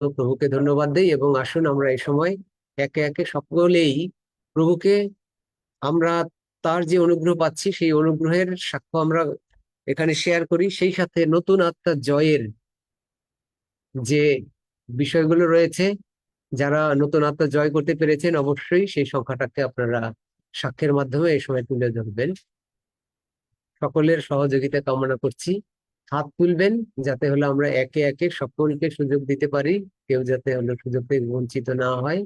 প্রভুকে ধন্যবাদ দেই এবং আসুন আমরা এই সময় একে একে সকলেই প্রভুকে আমরা তার যে অনুগ্রহ পাচ্ছি সেই অনুগ্রহের সাক্ষ্য আমরা এখানে শেয়ার করি, সেই সাথে নতুন আত্মার জয়ের যে বিষয়গুলো রয়েছে, যারা নতুন আত্মা জয় করতে পেরেছেন অবশ্যই সেই সংখ্যাটাকে আপনারা সাক্ষ্যের মাধ্যমে এই সময় তুলে ধরবেন। সকলের সহযোগিতা কামনা করছি। হাত তুলবেন যাতে হলো আমরা একে একে সকলকে সুযোগ দিতে পারি, কেউ যাতে হলো সুযোগ থেকে বঞ্চিত না হয়।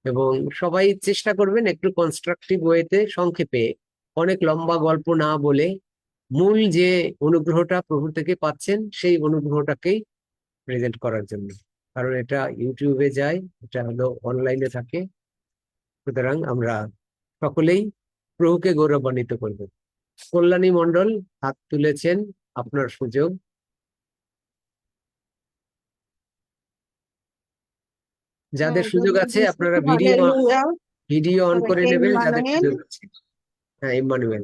এবং সবাই চেষ্টা করবেন একটু কনস্ট্রাকটিভ ওয়েতে, সংক্ষেপে, অনেক লম্বা গল্প না বলে মূল যে অনুগ্রহটা প্রভু থেকে পাচ্ছেন সেই অনুগ্রহটাকেই প্রেজেন্ট করার জন্য। কারণ এটা ইউটিউবে যায়, এটা হলো অনলাইনে থাকে, সুতরাং আমরা সকলেই প্রভুকে গৌরবান্বিত করব। কল্যাণী মণ্ডল হাত তুলেছেন, আপনার সুযোগ। যাদের সুযোগ আছে আপনারা ভিডিও হালেলুয়া। ভিডিও অন করে সবাইকে নেবেন, যাদের ইম্মানুয়েল। সুযোগ আছে। হ্যাঁ, ইম্মানুয়েল।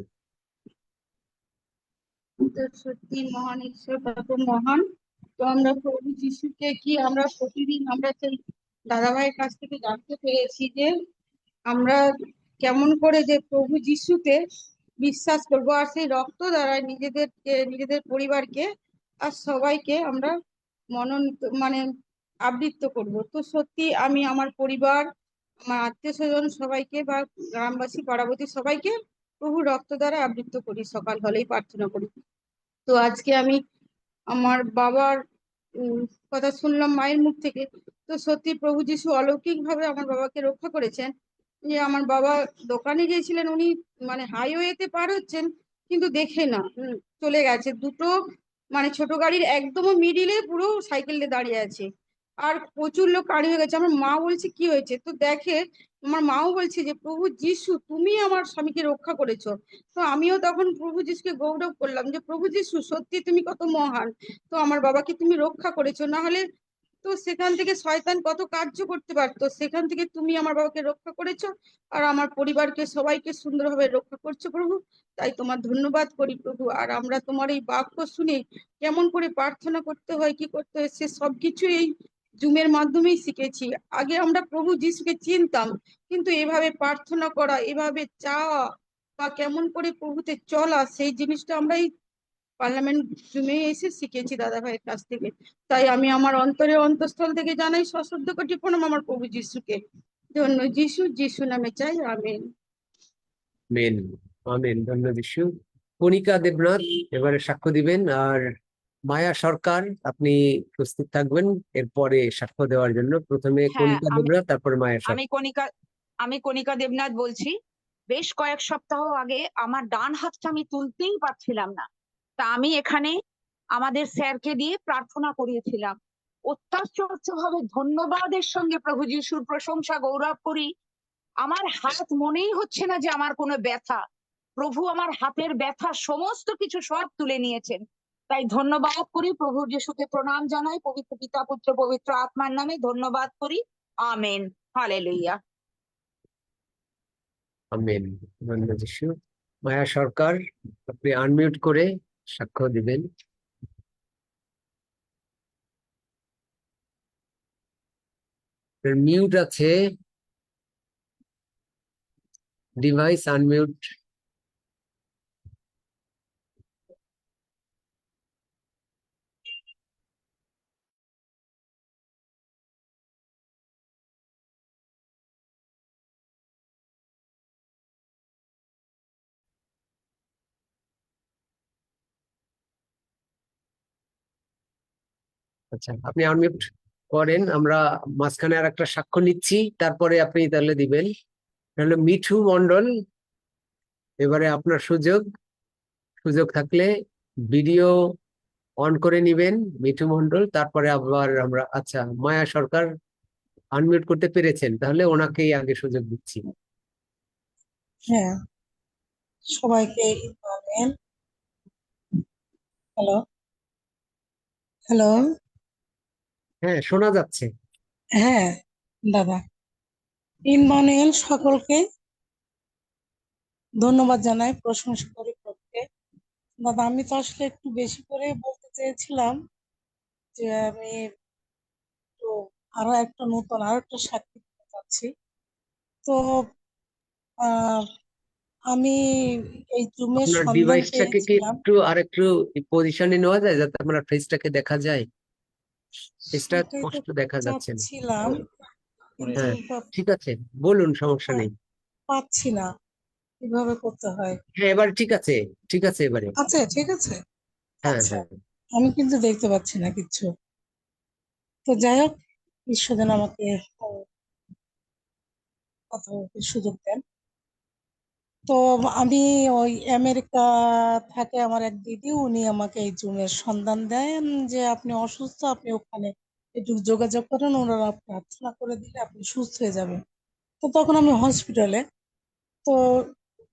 তো সত্যি মহান ঈশ্বর, কত মহান। তো আমরা প্রভু যিশুকে কি আমরা প্রতিদিন আমরা সেই দাদাভাইয়ের কাছ থেকে জানতে পেরেছি যে আমরা কেমন করে যে প্রভু যিশুতে বিশ্বাস করবো, আর সেই রক্ত দ্বারা নিজেদেরকে, নিজেদের পরিবারকে আর সবাইকে আমরা মনন মানে আবৃত্ত করব। তো সত্যি আমি আমার পরিবার, আমার আত্মীয় স্বজন সবাইকে বা গ্রামবাসী পাড়াবতী সবাইকে প্রভু রক্ত দ্বারা আবৃত্ত করি, সকাল হলেই প্রার্থনা করি। তো আজকে আমি আমার বাবার উম, কথা শুনলাম মায়ের মুখ থেকে। তো সত্যি প্রভু যিশু অলৌকিক ভাবে আমার বাবাকে রক্ষা করেছেন। যে আমার বাবা দোকানে গিয়েছিলেন, উনি মানে হাইওয়েতে পার হচ্ছেন কিন্তু দেখে না, চলে গেছে দুটো মানে ছোট গাড়ির একদম মিডিলে পুরো সাইকেলটা দাঁড়িয়ে আছে, আর প্রচুর লোক কাড়ি হয়ে গেছে। আমার মা বলছে কি হয়েছে, তো দেখে আমার মাও বলছে যে প্রভু যিশু তুমি আমার স্বামীকে রক্ষা করেছো। তো আমিও তখন প্রভু যিশুকে গৌরব করলাম যে প্রভু যিশু সত্যি তুমি কত মহান, তো আমার বাবাকে তুমি রক্ষা করেছো, না হলে তো সেখান থেকে শয়তান কত কার্য করতে পারতো, সেখান থেকে তুমি আমার বাবাকে রক্ষা করেছো আর আমার পরিবারকে সবাইকে সুন্দরভাবে রক্ষা করছো প্রভু। তাই তোমার ধন্যবাদ করি প্রভু। আর আমরা তোমার এই বাক্য শুনে কেমন করে প্রার্থনা করতে হয়, কি করতে হয়, সে সবকিছু এই জুমের মাধ্যমেই শিখেছি। আগে আমরা প্রভু যিশুকে চিনতাম, কিন্তু এভাবে প্রার্থনা করা, এভাবে চাওয়া বা কেমন করে প্রভুতে চলা, সেই জিনিসটা আমরা এই পার্লামেন্ট জুমে এসে শিখেছি দাদা ভাইয়ের কাছ থেকে। তাই আমি আমার অন্তরে অন্তঃস্থল থেকে জানাই সশ্রদ্ধ কোটি প্রণাম আমার প্রভু যিশুকে। ধন্য যিশু, যিশু নামে চাই, আমেন। Main amen. ধন্যবাদ যিশু। কণিকা দেবনাথ এবারে সাক্ষ্য দিবেন, আর মায়া সরকার আপনি প্রস্তুত থাকবেন এরপরে সাক্ষ্য দেওয়ার জন্য। প্রথমে হ্যাঁ, কণিকা আমি দেবনাথ, তারপরে মায়া আমি সরকার। কণিকা আমি কণিকা দেবনাথ বলছি। বেশ কয়েক সপ্তাহ আগে আমার ডান হাতটা আমি তুলতেই পারছিলাম না। তা আমি এখানে আমাদের স্যারকে দিয়ে প্রার্থনা করিয়েছিলাম। অত্যাশ্চর্য ভাবে ধন্যবাদের সঙ্গে প্রভু যিশুর প্রশংসা গৌরব করি। আমার হাত মনেই হচ্ছে না যে আমার কোনো ব্যথা। প্রভু আমার হাতের ব্যথা সমস্ত কিছু সব তুলে নিয়েছেন। তাই ধন্যবাদ করি, প্রভু যিশুকে প্রণাম জানাই, পবিত্র পিতা পুত্র পবিত্র আত্মার নামে ধন্যবাদ করি। আমেন। হালেলুয়া। আমেন। ধন্যবাদ যিশু। মায়া সরকার, আপনি আনমিউট করে সাক্ষ্য দিবেন। মিউট আছে, ডিভাইস আনমিউট। আচ্ছা, আপনি আনমিউট করেন, আমরা মাঝখানে আর একটা সাক্ষ্য নিচ্ছি, তারপরে আপনি তাহলে দিবেন। তাহলে মিঠু মন্ডল, এবারে আপনার সুযোগ। সুযোগ থাকলে ভিডিও অন করে নিবেন মিঠু মন্ডল, তারপরে আবার আমরা। আচ্ছা, মায়া সরকার আনমিউট করতে পেরেছেন, তাহলে ওনাকেই আগে সুযোগ দিচ্ছি। হ্যাঁ, সবাইকে ইম্মানুয়েল। Hello, hello. হ্যাঁ, শোনা যাচ্ছে। হ্যাঁ দাদা, ইম্মানুয়েল সকলকে ধন্যবাদ জানাই, প্রশংসা করি প্রত্যেককে। দাদা আমি তো আসলে একটু বেশি করে বলতে চেয়েছিলাম যে আমি একটু আরো একটা সাক্ষী দিতে চাচ্ছি। তো আহ আমি এই জুমের আপনার সন্ধান ডিভাইসটাকে কি পেয়েছিলাম। আরেকটু পজিশনে নেওয়া যায় যাতে আপনার ফেসটাকে দেখা যায়? ফেসটা সেটাই তো স্পষ্ট দেখা যাচ্ছে না। চাচ্ছিলাম, কিন্তু হ্যাঁ, ঠিক আছে, বলুন, সমস্যা নেই। পাচ্ছি না কিভাবে করতে হয়। হ্যাঁ, এবার ঠিক আছে, ঠিক আছে এবারে। আচ্ছা, ঠিক আছে। হ্যাঁ, আচ্ছা, হ্যাঁ। আমি কিন্তু দেখতে পাচ্ছি না কিচ্ছু। তো যাই হোক, ঈশ্বর যেন আমাকে কথা বলতে সুযোগ দেন। তো আমি ওই আমেরিকা থাকে আমার এক দিদি, উনি আমাকে এই জুমের সন্ধান দেন যে আপনি অসুস্থ, আপনি ওখানে একটু যোগাযোগ করেন, ওনারা প্রার্থনা করে দিলে আপনি সুস্থ হয়ে যাবেন। তো তখন আমি হসপিটালে, তো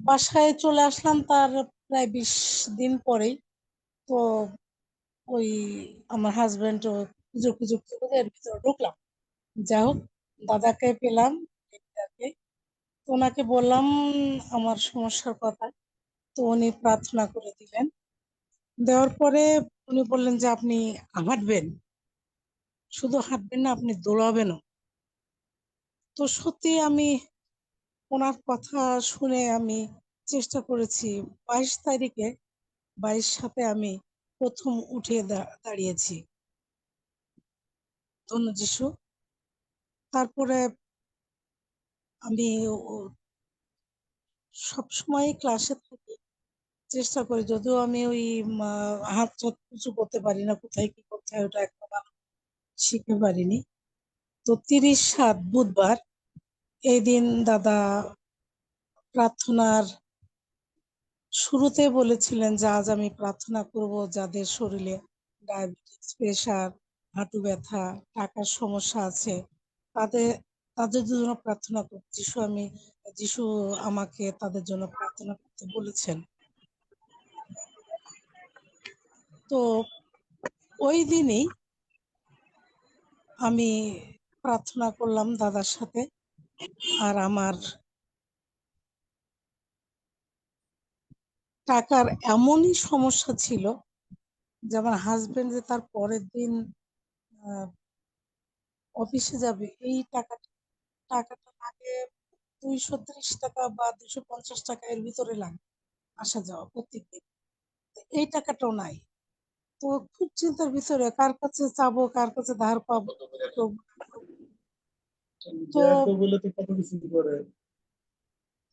বাসায় চলে আসলাম তার প্রায় 20 দিন পরেই। তো ওই আমার হাজবেন্ড খুঁজে এর ভিতরে ঢুকলাম। যাই হোক, দাদাকে পেলাম, ডাক্তারকে। তো ওনাকে বললাম আমার সমস্যার কথা। তো উনি প্রার্থনা করে দিলেন। দেওয়ার পরে উনি বললেন যে আপনি হাঁটবেন, শুধু হাঁটবেন না, আপনি দৌড়াবেনও। তো সত্যি আমি ওনার কথা শুনে আমি চেষ্টা করেছি। 22 তারিখে 22 আমি প্রথম উঠে দাঁড়িয়েছি। ধন্য যিশু। তারপরে আমি সবসময় ক্লাসে থাকি, চেষ্টা করি, যদিও আমি ওই হাত টাত উঁচু করতে পারি না, কোথায় কি করতে হয় ওটা একটা ভালো শিখতে পারিনি। তো 30/7 বুধবার এই দিন দাদা প্রার্থনার শুরুতে বলেছিলেন যে আজ আমি প্রার্থনা করব যাদের শরীরে ডায়াবেটিস, প্রেশার, হাঁটু ব্যথা, টাকার সমস্যা আছে, তাদের তাদের জন্য প্রার্থনা করব। যিশু আমাকে তাদের জন্য প্রার্থনা করতে বলেছেন। তো ওই দিনই আমি প্রার্থনা করলাম দাদার সাথে। আর আমার টাকার এমনই সমস্যা ছিল যে আমার হাজবেন্ড যে তার পরের দিন আহ, অফিসে যাবে, এই টাকাটা লাগে 230 টাকা বা 250 টাকা, এর ভিতরে লাগে আসা যাওয়া প্রত্যেকদিন। তো এই টাকাটাও নাই। তো খুব চিন্তার ভিতরে, কার কাছে চাবো, কার কাছে ধার পাবো। তো তো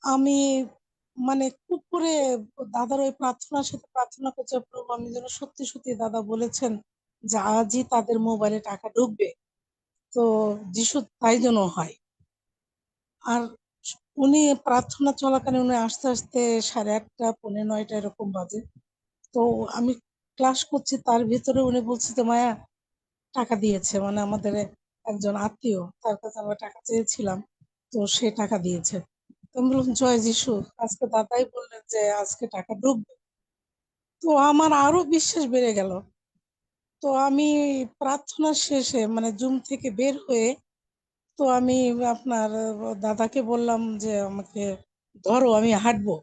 আমি মানে খুব করে দাদার ওই প্রার্থনার সাথে প্রার্থনা করছে, প্রভু আমি যেন সত্যি সত্যি, দাদা বলেছেন যে আজই তাদের মোবাইলে টাকা ঢুকবে, তো যিশু তাই যেন হয়। আর উনি প্রার্থনা চলাকালীন উনি আস্তে আস্তে 8:30 9:45 এরকম বাজে। তো আমি ক্লাস করছি, তার ভিতরে উনি বলছে যে মায়া টাকা দিয়েছে, মানে আমাদের একজন আত্মীয়, তার কাছে আমরা টাকা চেয়েছিলাম, তো সে টাকা দিয়েছে। তো আমি বললাম জয় যিশু, আজকে দাদাই বললেন যে আজকে টাকা ঢুকবে। তো আমার আরো বিশ্বাস বেড়ে গেল। তো আমি প্রার্থনা শেষে মানে জুম থেকে বের হয়ে, তো আমি আপনার দাদাকে বললাম যে আমাকে ধরো, আমি হাঁটবো।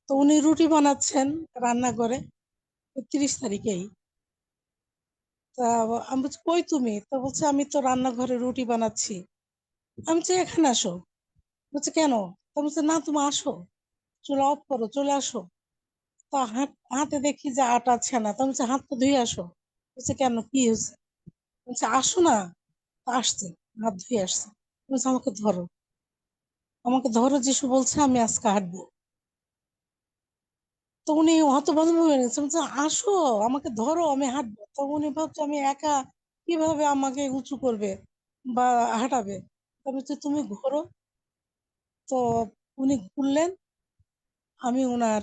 তো উনি রুটি বানাচ্ছেন রান্নাঘরে 30 তারিখেই। তা আমি বলছি কই তুমি? তা বলছে আমি তো রান্নাঘরে রুটি বানাচ্ছি। আমি বলছি এখানে আসো। বলছে কেন? তা বলছে না, তুমি আসো, চুলা অফ করো, চলে আসো। তা হাতে দেখি যে আটা ছানা। তা বলছে হাত তো ধুয়ে আসো। বলছে কেন, কি হয়েছে? বলছে আসো না। তা আসছে, হাত ধুয়ে আসছে। বলছে আমাকে ধরো, আমাকে ধরো, যিশু বলছে আমি আজকে হাঁটবো। তো উনি হতভম্ব হয়ে গেছে, বলছে আসো, আমাকে ধরো, আমি হাঁটবো। তো উনি ভাবছে আমি একা, কিভাবে আমাকে উঁচু করবে বা হাঁটাবে। তো বলছে তুমি ঘোরো। তো উনি ঘুরলেন, আমি ওনার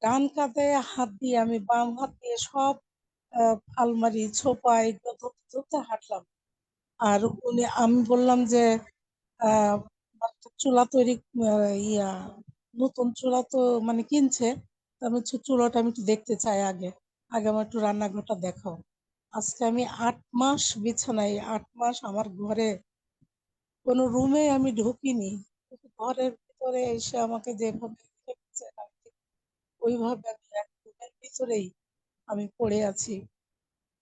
ডান কাঁধে হাত দিয়ে, আমি বাম হাত দিয়ে সব আলমারি ছোপা এগুলো ধরতে ধরতে হাঁটলাম। আর আমি বললাম যে আহ একটা চুলা তৈরি, ইয়া নতুন চুলা তো মানে কিনছে। তো আমি চুলাটা আমি একটু দেখতে চাই, আগে আগে আমার একটু রান্নাঘরটা দেখাও। আজকে আমি 8 মাস বিছানায়, 8 মাস আমার ঘরে কোনো রুমে আমি ঢুকিনি, কিন্তু ঘরের ভিতরে এসে আমাকে যেভাবে রেখেছে, আমি ঠিক ওইভাবে আমি এক রুমের ভিতরেই আমি পড়ে আছি।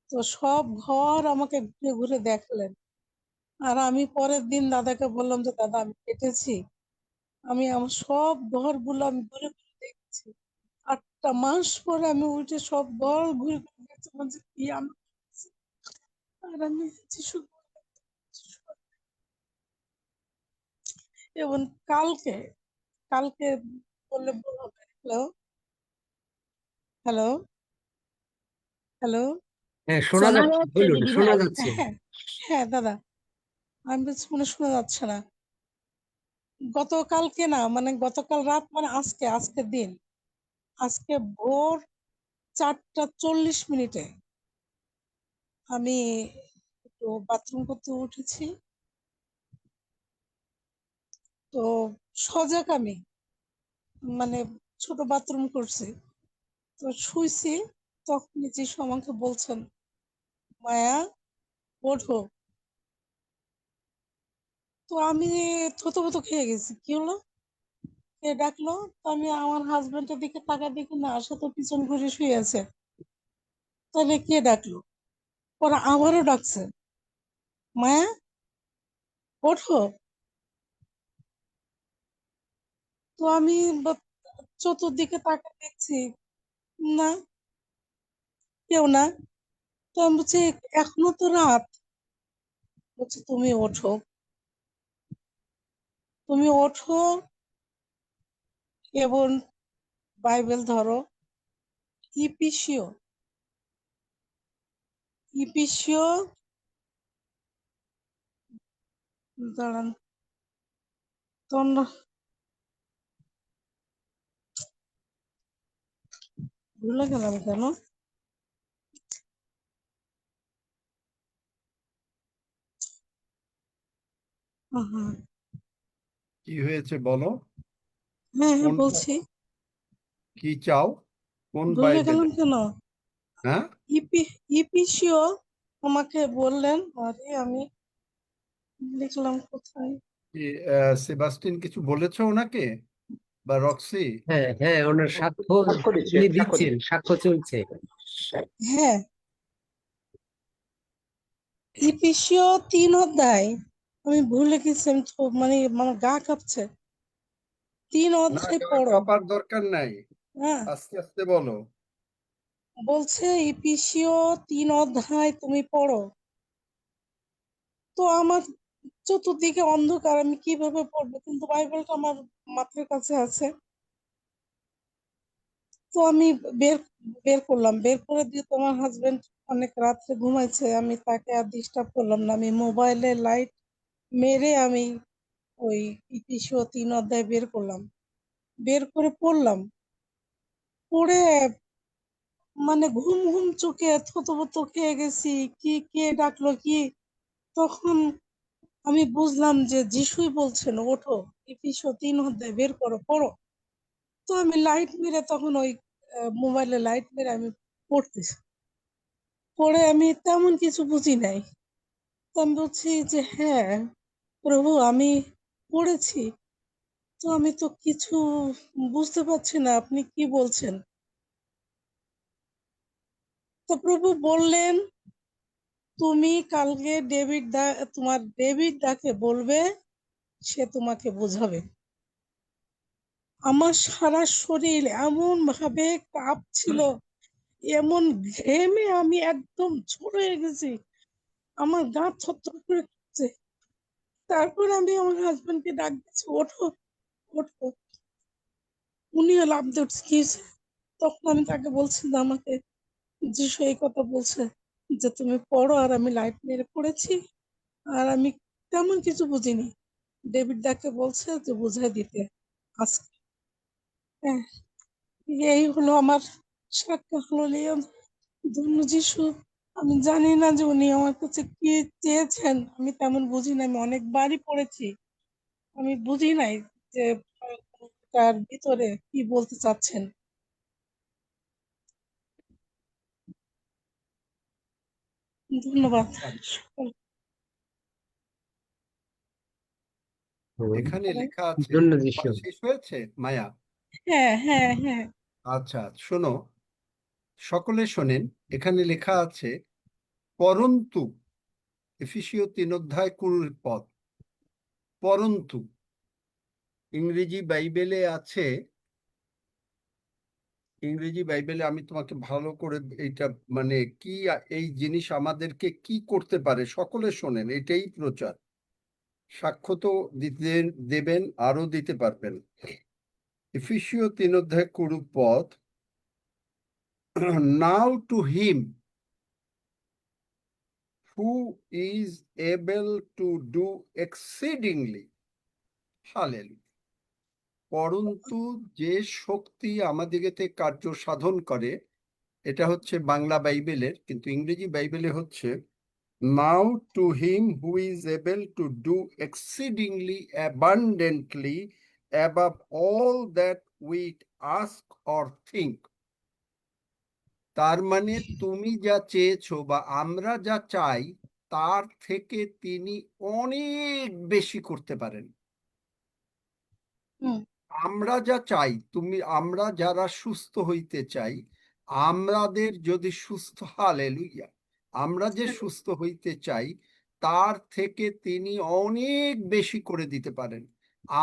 তো সব ঘর আমাকে ঘুরে ঘুরে দেখালেন। আর আমি পরের দিন দাদাকে বললাম যে দাদা আমি কেটেছি, আমি আমার সব ঘরগুলো আমি ঘুরে ঘুরে দেখছি। 8টা মাস পরে আমি উঠে সব ঘর ঘুরে ঘুরে দেখছিলাম যে কি আমি করেছি। আর আমি যিশু এবং কালকে কালকে বললে ভুল হবে। Hello, hello, hello. হ্যাঁ, শোনা শোনা যাচ্ছে, যাচ্ছে বলুন, দিদি শোনা ভাই। যাচ্ছে। হ্যাঁ, হ্যাঁ দাদা, আমি বলছি মনে শোনা যাচ্ছে না। গতকালকে না, মানে গতকাল রাত, মানে আজকের দিন, আজকে ভোর 4টা 40 মিনিটে আমি একটু বাথরুম করতে উঠেছি। তো সজাগ আমি, মানে ছোট বাথরুম করছি, তো শুইছি। তখন যিশু আমাকে বলছেন, মায়া ওঠো। তো আমি থতমত খেয়ে গেছি, কি হলো, কে ডাকলো? তো আমি আমার হাজবেন্ডের দিকে তাকায় দেখি না, সে তো পিছন ঘুরে শুয়ে আছে। তাহলে কে ডাকলো? পরে আবারও ডাকছে, মায়া ওঠো। তো আমি চতুর্দিকে তাকায় দেখছি, না, কেউ না। তো আমি বলছি এখনো তো রাত। বলছে তুমি ওঠো, তুমি ওঠো এবং বাইবেল ধরো। ইপিসিও ইপিসিও দাঁড়ান, তোমরা ভুলে গেলাম কেন? হ্যাঁ, কি হয়েছে বলো? হ্যাঁ, হ্যাঁ কোন বলছি, কি চাও? কোন ভুলে বাইবেলে? গেলাম কেন? হ্যাঁ, ইপি ইপিসিও আমাকে বললেন। আরে আমি লিখলাম কোথায়? কি সেবাস্টিন কিছু বলেছো ওনাকে বা রক্সি? হ্যাঁ, হ্যাঁ, ওনার সাক্ষ্য সাক্ষ্য দিচ্ছে, উনি সাক্ষ্য দিচ্ছেন, দিচ্ছে। সাক্ষ্য চলছে। হ্যাঁ, ইপিসিও 3 অধ্যায়। আমি ভুলে গেছি, আমি তো মানে আমার গা কাঁপছে। তিন না, অধ্যায় গা পড়ো। কাঁপার দরকার নাই, হ্যাঁ, আস্তে আস্তে বলো। বলছে ইপিসিও 3 অধ্যায় তুমি পড়ো। তো আমার চতুর্দিকে অন্ধকার, আমি কিভাবে পড়বো? কিন্তু বাইবেলটা আমার মাথার কাছে আছে। তো আমি বের বের করলাম, বের করে দিয়ে তোমার হাজবেন্ড অনেক রাত্রে ঘুমাইছে, আমি তাকে আর ডিস্টার্ব করলাম না। আমি মোবাইলে লাইট মেরে আমি ওই ইপিসিও 3 অধ্যায় বের করলাম, বের করে পড়লাম। পড়ে মানে ঘুম ঘুম চোখে থতমত খেয়ে গেছি। কি, কে ডাকলো কি? তখন আমি বুঝলাম যে যিশুই বলছেন ওঠো, এপিসো 3 অধ্যায় বের করো, পড়ো। তো আমি লাইট মেরে তখন ওই মোবাইলে লাইট মেরে আমি পড়তেছি। পড়ে আমি তেমন কিছু বুঝি নাই। তো আমি বলছি যে হ্যাঁ প্রভু, আমি পড়েছি, তো আমি তো কিছু বুঝতে পারছি না, আপনি কি বলছেন? তো প্রভু বললেন, তুমি কালকে তোমার ডেভিড দাকে বলবে, সে তোমাকে বোঝাবে। আমার সারা শরীর এমন ভাবে কাঁপছিল, এমন ঘেমে আমি একদম ঝোড় হয়ে গেছি, আমার গা থরথর করে কাঁপছে। তারপর আমি আমার হাজবেন্ডকে ডাক দিচ্ছি, ওঠো, ওঠো। উনিও লাফ দিয়ে উঠছে, কি হয়েছে? তখন আমি তাকে বলছি যে আমাকে যিশু এই কথা বলছে যে তুমি পড়ো। আর আমি লাইট মেরে পড়েছি, আর আমি তেমন কিছু বুঝিনি। ডেভিড দাকে বলছে যে বুঝাই দিতে আজকে। হ্যাঁ, এই হলো আমার সাক্ষ্য। হলো ধন্য যিশু। আমি জানি না যে উনি আমার কাছে কি চেয়েছেন, আমি তেমন বুঝি না, আমি অনেকবারই পড়েছি, আমি বুঝি নাই যে তার ভিতরে কি বলতে চাচ্ছেন। ধন্যবাদ। এখানে লেখা আছে, জন্য যিশু। তোমার শেষ হয়েছে মায়া? হ্যাঁ, হ্যাঁ, হ্যাঁ, আচ্ছা, শোনো, সকলে শোনেন। এখানে লেখা আছে, পরন্তু, এফেসীয় 3:20 পরন্তু ইংরেজি বাইবেলে আছে, ইংরেজি বাইবেলে আমি তোমাকে ভালো করে এইটা মানে কি এই জিনিস আমাদেরকে কি করতে পারে সকলে শোনেন, এটাই প্রচার। সাক্ষ্য তো দিতে দেবেন, আরো দিতে পারবেন। এফেসীয় 3:20 now to him who is able to do exceedingly, হালেলুয়া, পরন্তু যে শক্তি আমাদিগতে কার্য সাধন করে, এটা হচ্ছে বাংলা বাইবেলের, কিন্তু ইংরেজি বাইবেলে হচ্ছে now to him who is able to do exceedingly abundantly above all that we ask or think. তার মানে তুমি যা চেয়েছো বা আমরা যা চাই তার থেকে তিনি অনেক বেশি করতে পারেন। হুম আমরা যা চাই, আমরা যারা সুস্থ হইতে চাই, আমাদের যদি সুস্থ, হালেলুয়া, আমরা যে সুস্থ হইতে চাই তার থেকে তিনি অনেক বেশি করে দিতে পারেন।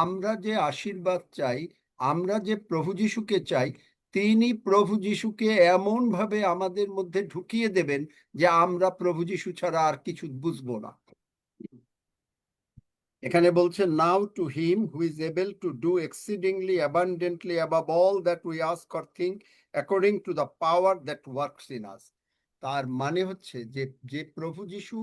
আমরা যে আশীর্বাদ চাই, আমরা যে প্রভু যিশুকে চাই, তিনি প্রভু যিশুকে এমন ভাবে আমাদের মধ্যে ঢুকিয়ে দেবেন যে আমরা প্রভু যিশু ছাড়া আর কিছু বুঝবো না। এখানে বলছে now to him who is able to do exceedingly abundantly above all that we ask or think according to the power that works in us. তার মানে হচ্ছে যে যে প্রভু যিশু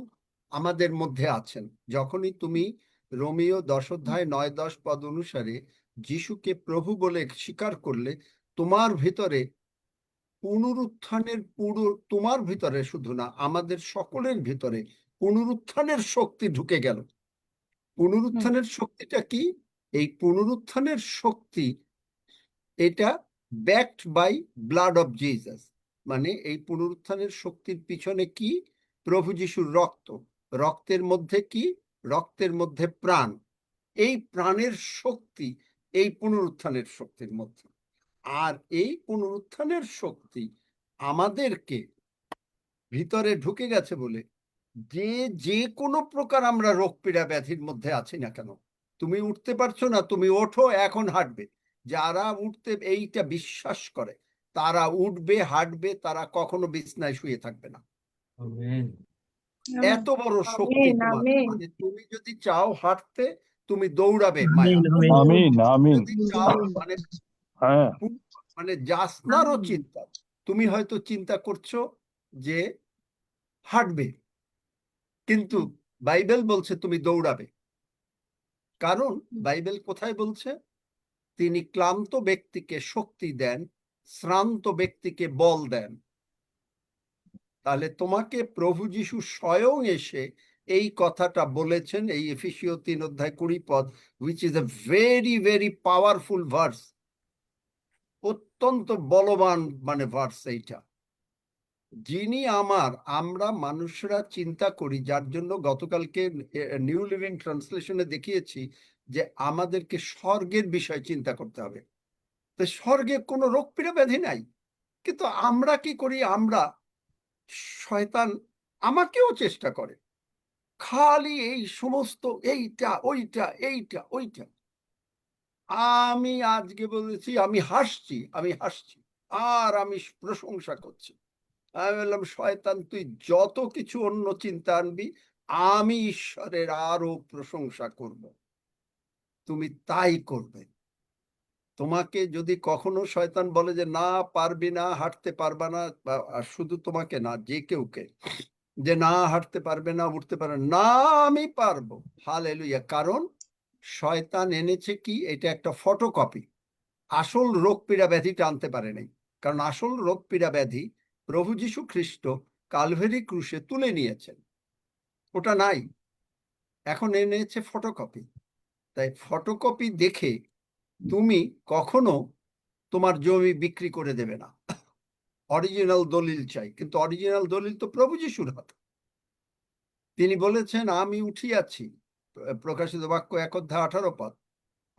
আমাদের মধ্যে আছেন, যখনই তুমি রোমিও 10:9-10 অনুসারে যিশুকে প্রভু বলে স্বীকার করলে, তোমার ভিতরে পুনরুত্থানের তোমার ভিতরে শুধু না, আমাদের সকলের ভিতরে পুনরুত্থানের শক্তি ঢুকে গেল। পুনরুত্থানের শক্তিটা কি? এই পুনরুত্থানের শক্তি এটা backed by blood of Jesus. মানে এই পুনরুত্থানের শক্তির পিছনে কি? প্রভু যিশুর রক্ত। রক্তের মধ্যে কি? রক্তের মধ্যে প্রাণ। এই প্রাণের শক্তি এই পুনরুত্থানের শক্তির মধ্যে। আর এই পুনরুত্থানের শক্তি আমাদেরকে ভিতরে ঢুকে গেছে বলে যে কোনো প্রকার আমরা রোগ পীড়া ব্যাধির মধ্যে আছি না কেন, তুমি উঠতে পারছো না, তুমি ওঠো, এখন হাঁটবে। যারা উঠতে এইটা বিশ্বাস করে তারা উঠবে, হাঁটবে, তারা কখনো বিছনায় শুয়ে থাকবে না। এত বড় শক্তি আমিন তোমার। আমিন মানে তুমি যদি চাও হাঁটতে, তুমি দৌড়াবে মায়া। আমিন আমিন। যদি চাও মানে হ্যাঁ মানে জাসনারও চিন্তা, তুমি হয়তো চিন্তা করছো যে হাঁটবে, কিন্তু বাইবেল বলছে তুমি দৌড়াবে। কারণ বাইবেল কোথায় বলছে? তিনি ক্লান্ত ব্যক্তিকে শক্তি দেন, শ্রান্ত ব্যক্তিকে বল দেন। তাহলে তোমাকে প্রভু যিশু স্বয়ং এসে এই কথাটা বলেছেন, এই এফেসীয় 3:20, which is a very very powerful verse, অত্যন্ত বলবান মানে ভার্স এইটা। যিনি আমরা মানুষরা চিন্তা করি, যার জন্য গতকালকে নিউ লিভিং ট্রান্সলেশনে দেখিয়েছি যে আমাদেরকে স্বর্গের বিষয় চিন্তা করতে হবে। তো স্বর্গে কোনো রোগ পীড়া ব্যাধি নাই, কিন্তু আমরা কি করি? আমরা শয়তান আমাকেও চেষ্টা করে খালি এই সমস্ত এইটা ওইটা এইটা ওইটা। আমি আজকে বলেছি আমি হাসছি আর আমি প্রশংসা করছি। আমি বললাম শয়তান তুই যত কিছু অন্য চিন্তা আনবি, আমি ঈশ্বরের আরো প্রশংসা করব, তুমি তাই করবে। তোমাকে যদি কখনো শয়তান বলে যে না পারবি না, হাঁটতে পারবা না, আর শুধু তোমাকে না, যে কেউকে, যে না হাঁটতে পারবে না, উঠতে পারবে না, আমি পারবো, হালেলুয়া। কারণ শয়তান এনেছে কি? এটা একটা ফটোকপি। আসল রোগ পীড়া ব্যাধিটা আনতে পারে নাই। কারণ আসল রোগ পীড়া ব্যাধি প্রভু যীশু খ্রিস্ট কালভেরি ক্রুশে তুলে নিয়েছেন, ওটা নাই। এখন এনেছে ফটোকপি। তাই ফটোকপি দেখে তুমি কখনো তোমার জমি বিক্রি করে দেবে না। অরিজিনাল দলিল চাই, কিন্তু অরিজিনাল দলিল তো প্রভু যিশুর হাতে। তিনি বলেছেন আমি উঠিয়াছি, প্রকাশিত বাক্য 1:18।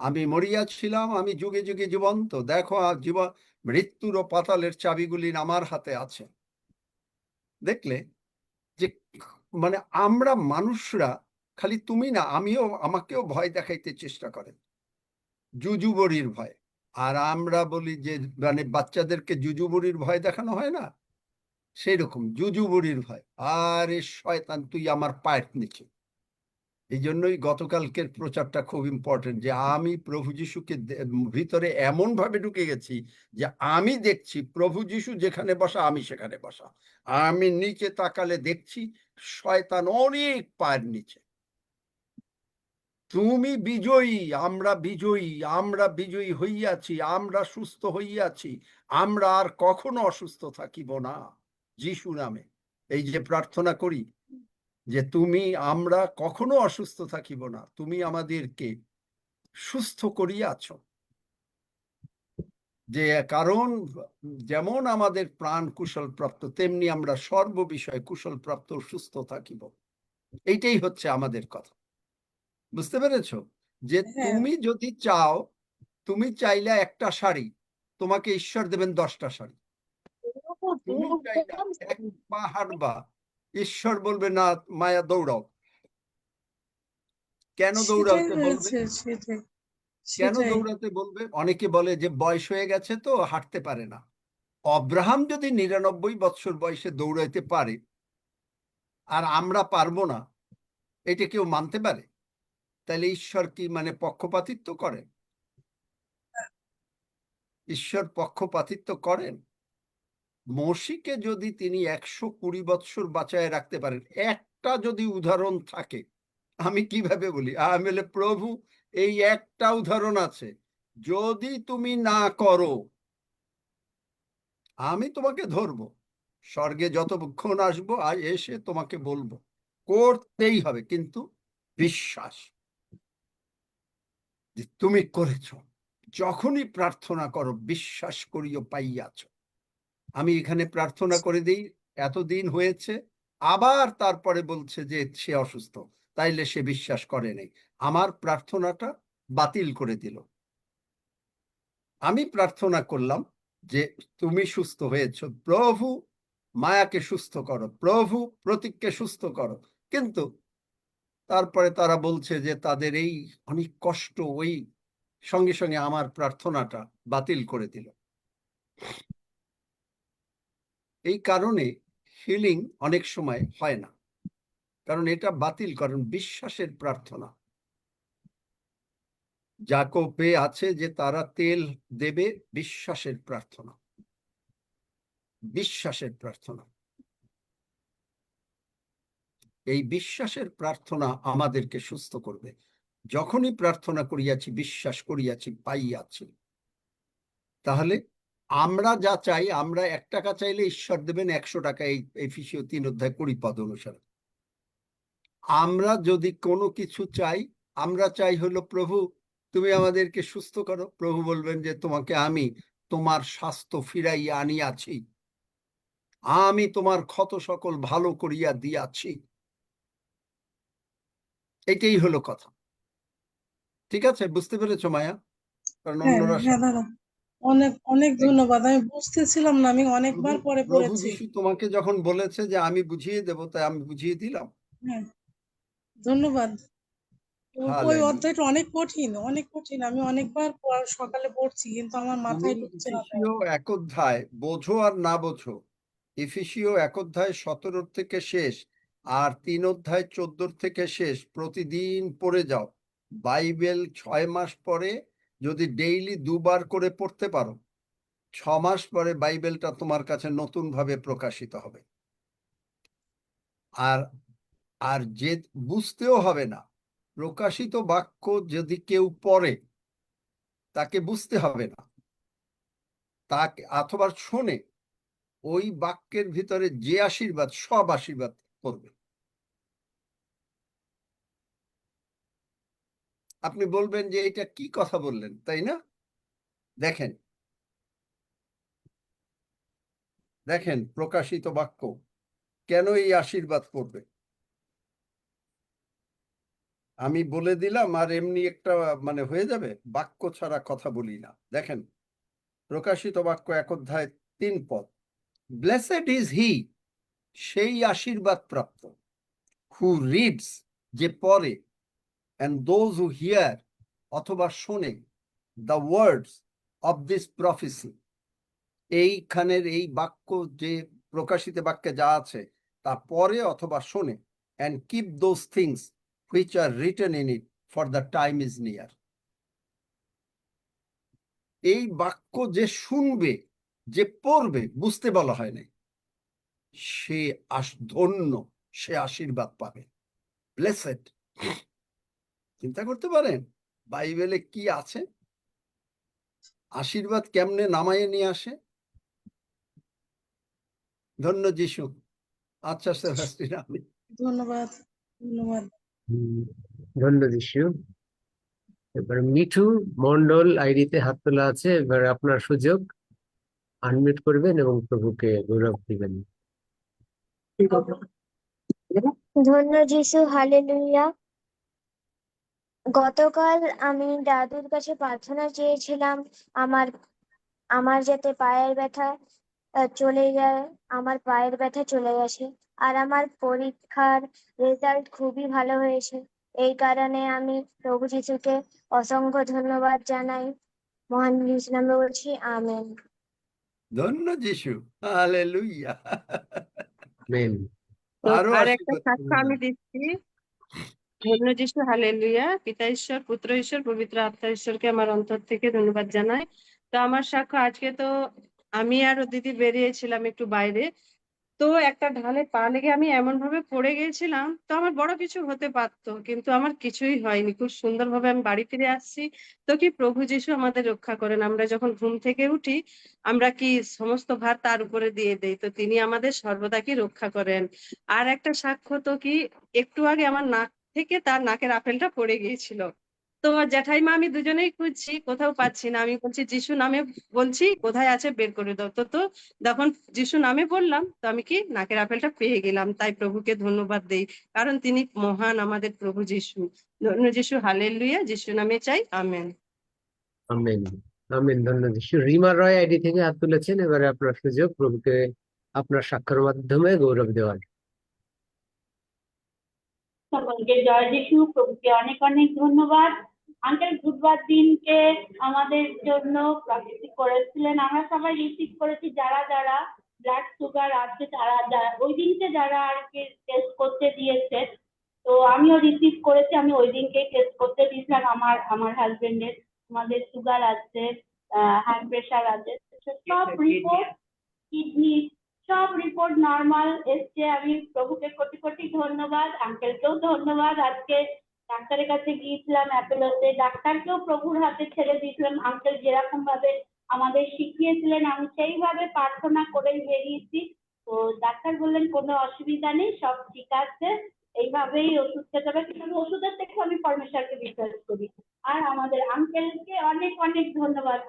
আমি মরিয়াছিলাম, আমি যুগে যুগে জীবন্ত, দেখো মৃত্যুর ও পাতালের চাবিগুলি আমার হাতে আছে। দেখলে? যে মানে আমরা মানুষরা, খালি তুমি না, আমাকেও ভয় দেখাইতে চেষ্টা করে, জুজুবরির ভয়। আর আমরা বলি যে মানে বাচ্চাদেরকে জুজুবরির ভয় দেখানো হয় না, সেই রকম জুজুবরির ভয়। আরে শয়তান, তুই আমার পায়ের নিচে। এই জন্যই গতকালকের প্রচারটা খুব ইম্পর্টেন্ট, যে আমি প্রভু যিশুকে ভিতরে এমন ভাবে ঢুকে গেছি যে আমি দেখছি প্রভু যিশু যেখানে বসা আমি সেখানে বসা। আমি নিচে তাকালে দেখছি শয়তান অনেক পায়ের নিচে। তুমি বিজয়ী, আমরা বিজয়ী, আমরা বিজয়ী হইয়াছি, আমরা সুস্থ হইয়াছি, আমরা আর কখনো অসুস্থ থাকিব না যিশু নামে। এই যে প্রার্থনা করি যে তুমি, আমরা কখনো অসুস্থ থাকিব না, তুমি আমাদেরকে সুস্থ করিয়াছ। যে কারণ যেমন আমাদের প্রাণ কুশল প্রাপ্ত, তেমনি আমরা সর্ব বিষয়ে কুশল প্রাপ্ত সুস্থ থাকিব। এইটাই হচ্ছে আমাদের কথা। বুঝতে পেরেছ? যে হ্যাঁ তুমি যদি চাও, তুমি চাইলে একটা শাড়ি, তোমাকে ঈশ্বর দেবেন 10টা শাড়ি। তুমি চাইলে এক পা হাঁটবা, ঈশ্বর বলবে না মায়া দৌড়াও। কেন সেটাই দৌড়াতে বলবে? হয়েছে, সেটাই কেন সেটাই দৌড়াতে বলবে? অনেকে বলে যে বয়স হয়ে গেছে তো হাঁটতে পারে না। অব্রাহাম যদি 99 বছর বয়সে দৌড়াইতে পারে আর আমরা পারবো না, এটা কেউ মানতে পারে? তাহলে ঈশ্বর কি মানে পক্ষপাতিত্ব করেন? ঈশ্বর পক্ষপাতিত্ব করেন? মসিকে যদি তিনি 120 বছর বাঁচায় রাখতে পারেন, একটা যদি উদাহরণ থাকে, আমি কিভাবে বলি, আমি বলে প্রভু এই একটা উদাহরণ আছে, যদি তুমি না করো আমি তোমাকে ধরবো, স্বর্গে যতক্ষণ আসবো আর এসে তোমাকে বলবো। করতেই হবে, কিন্তু বিশ্বাস যে তুমি করেছ। যখনই প্রার্থনা করো বিশ্বাস করিও পাইয়াছ। আমি এখানে প্রার্থনা করে দিই, এতদিন হয়েছে, আবার তারপরে বলছে যে সে অসুস্থ, তাইলে সে বিশ্বাস করে নাই, আমার প্রার্থনাটা বাতিল করে দিল। আমি প্রার্থনা করলাম যে তুমি সুস্থ হয়েছ, প্রভু মায়াকে সুস্থ করো, প্রভু প্রতীককে সুস্থ করো। কিন্তু তারপরে তারা বলছে যে তাদের এই অনেক কষ্ট, ওই সঙ্গে সঙ্গে আমার প্রার্থনাটা বাতিল করে দিল। এই কারণে হিলিং অনেক সময় হয় না, কারণ এটা বাতিল করেন বিশ্বাসের প্রার্থনা। যাকোবে আছে যে তারা তেল দেবে বিশ্বাসের প্রার্থনা, বিশ্বাসের প্রার্থনা। এই বিশ্বাসের প্রার্থনা আমাদেরকে সুস্থ করবে। যখনই প্রার্থনা করিয়াছি, বিশ্বাস করিয়াছি, পাইয়াছি, তাহলে আমরা যা চাই, আমরা 1 টাকা চাইলে ঈশ্বর দেবেন 100 টাকা, এই এফেসীয় 3 অধ্যায় 20 পদ অনুসারে। আমরা যদি কোনো কিছু চাই, আমরা চাই হলো প্রভু তুমি আমাদেরকে সুস্থ করো, প্রভু বলবেন যে তোমাকে আমি তোমার স্বাস্থ্য ফিরাইয়া আনিয়াছি, আমি তোমার ক্ষত সকল ভালো করিয়া দিয়াছি। এটাই হলো কথা। ঠিক আছে, বুঝতে পেরেছো মায়া? কারণ হ্যাঁ অন্যরা হ্যাঁ দাদা, অনেক অনেক ধন্যবাদ। আমি বুঝতেছিলাম না, আমি অনেকবার পরে প্রভু পড়েছি। যিশু তোমাকে যখন বলেছে যে আমি বুঝিয়ে দেব, তাই আমি বুঝিয়ে দিলাম। হ্যাঁ, ধন্যবাদ। ওই হালেলুয়া। অধ্যায়টা অনেক কঠিন, অনেক কঠিন। আমি অনেকবার সকালে পড়ছি, কিন্তু আমার তুমি মাথায় ঢুকছে না। এফেসীয় 1 অধ্যায় বোঝো আর না বোঝো, এফেসীয় 1 অধ্যায় 17 থেকে শেষ আর 3 অধ্যায় 14 থেকে শেষ, প্রতিদিন পড়ে যাও। বাইবেল 6 মাস পরে যদি ডেইলি 2 বার করে পড়তে পারো, 6 মাস পরে বাইবেলটা তোমার কাছে নতুন ভাবে প্রকাশিত হবে। আর আর যে বুঝতেও হবে না, প্রকাশিত বাক্য যদি কেউ পড়ে তাকে বুঝতে হবে না, তাকে অথবা শোনে, ওই বাক্যের ভিতরে যে আশীর্বাদ, সব আশীর্বাদ করবে। আপনি বলবেন যে এটা কি কথা বললেন, তাই না? দেখেন দেখেন প্রকাশিত বাক্য কেন এই আশীর্বাদ করবে। আমি বলে দিলাম আর এমনি একটা মানে হয়ে যাবে, বাক্য ছাড়া কথা বলি না। দেখেন প্রকাশিত বাক্য 1 অধ্যায় 3 পদ, ব্লেসেড ইজ হি সেই আশীর্বাদ প্রাপ্ত, হু রিডস, যে পড়ে, and those who hear, অথবা শোনে, the words of this prophecy, এইখানের এই বাক্য, যে প্রকাশিত বাক্যে যা আছে তা পড়ে অথবা শোনে, and keep those things which are written in it, for the time is near. এই বাক্য যে শুনবে, যে পড়বে, বুঝতে বলা হয় নাই, সে ধন্য, সে আশীর্বাদ পাবে, ব্লেসেড। চিন্তা করতে পারেন বাইবেলে কি আছে, আশীর্বাদ কেমনে নামায়ে নিয়ে আসে। ধন্য যিশু। আচ্ছা সেবাস্টিন, আপনি। ধন্যবাদ, ধন্যবাদ। ধন্য যিশু। এবার মিঠু মন্ডল আইডিতে হাত তোলা আছে, এবার আপনার সুযোগ, আনমিউট করবেন এবং প্রভুকে গৌরব দিবেন। ধন্য যিশু, হালেলুয়া। গতকাল আমি দাদুর কাছে প্রার্থনা চেয়েছিলাম আমার আমার যাতে পায়ের ব্যথা চলে যায়, আমার পায়ের ব্যথা চলে গেছে। আর আমার পরীক্ষার রেজাল্ট খুবই ভালো হয়েছে। এই কারণে আমি প্রভু যিশুকে অসংখ্য ধন্যবাদ জানাই। মহান যিশুর নামে বলছি, আমেন। ধন্য যিশু, হালেলুয়া। আমেন। তো আরো আর একটা আশীর্বাদ সাক্ষ্য আমি দিচ্ছি। ধন্য যিশু, হালেলুয়া। পিতা ঈশ্বর, পুত্র ঈশ্বর, পবিত্র আত্মা ঈশ্বরকে আমার অন্তর থেকে ধন্যবাদ জানাই। তো আমার সাক্ষ্য, আজকে তো আমি আর ও দিদি বেরিয়েছিলাম একটু বাইরে। তো একটা ঢালে পা লেগে আমি এমন ভাবে পড়ে গেছিলাম, তো আমার বড় কিছু হতে পারতো, কিন্তু আমার কিছুই হয়নি। খুব সুন্দরভাবে আমি বাড়ি ফিরে আসছি। তো কি প্রভু যিশু আমাদের রক্ষা করেন। আমরা যখন ঘুম থেকে উঠি, আমরা কি সমস্ত ভার তার উপরে দিয়ে দেই, তো তিনি আমাদের সর্বদা কি রক্ষা করেন। আর একটা সাক্ষ্য, তো কি একটু আগে আমার নাক থেকে তার নাকের আপেলটা পড়ে গিয়েছিল। তো জ্যাঠাইমা আমি দুজনেই খুঁজছি, কোথাও পাচ্ছি না। আমি বলছি যিশু নামে বলছি, কোথায় আছে বের করে দাও। তো তো যখন যিশু নামে বললাম, তো আমি কি নাকের আপেলটা পেয়ে গেলাম। তাই প্রভুকে ধন্যবাদ দেই, কারণ তিনি মহান, আমাদের প্রভু যিশু। ধন্য যিশু, হালেলুয়া। যিশু নামে চাই, আমেন। আমেন। আমেন। ধন্য যিশু। রিমা রয় আইডি থেকে হাত তুলেছেন, এবারে আপনার সুযোগ প্রভুকে আপনার সাক্ষরের মাধ্যমে গৌরব দেওয়ার। সকলকে জয় যিশু, প্রভুকে অনেক অনেক ধন্যবাদ। আঙ্কেল বুধবার দিনকে আমাদের জন্য প্রাকৃতিক করেছিলেন, আমরা সবাই রিসিভ করেছি। যারা যারা ব্লাড সুগার আছে, তারা ওই দিনকে যারা আর কি টেস্ট করতে দিয়েছে, তো আমিও রিসিভ করেছি। আমি ওই দিনকে টেস্ট করতে দিয়েছিলাম। আমার হাজবেন্ডের, আমাদের সুগার আছে, হাই প্রেশার আছে, সব রিপোর্ট, কিডনি, সব রিপোর্ট নর্মাল এসছে। আমি প্রভুকে কোটি কোটি ধন্যবাদ, আঙ্কেলকেও ধন্যবাদ। আজকে ডাক্তারের কাছে গিয়েছিলাম অ্যাপোলোতে, ডাক্তারকেও প্রভুর হাতে ছেড়ে দিয়েছিলাম। আঙ্কেল যেরকম ভাবে আমাদের শিখিয়েছিলেন, আমি সেইভাবে প্রার্থনা করে বেরিয়েছি। তো ডাক্তার বললেন কোনো অসুবিধা নেই, সব ঠিক আছে, এইভাবেই ওষুধ খেতে হবে। কিন্তু ওষুধের থেকে আমি পরমেশ্বরকে বিশ্বাস করি। আর আমাদের আঙ্কেলকে অনেক অনেক ধন্যবাদ,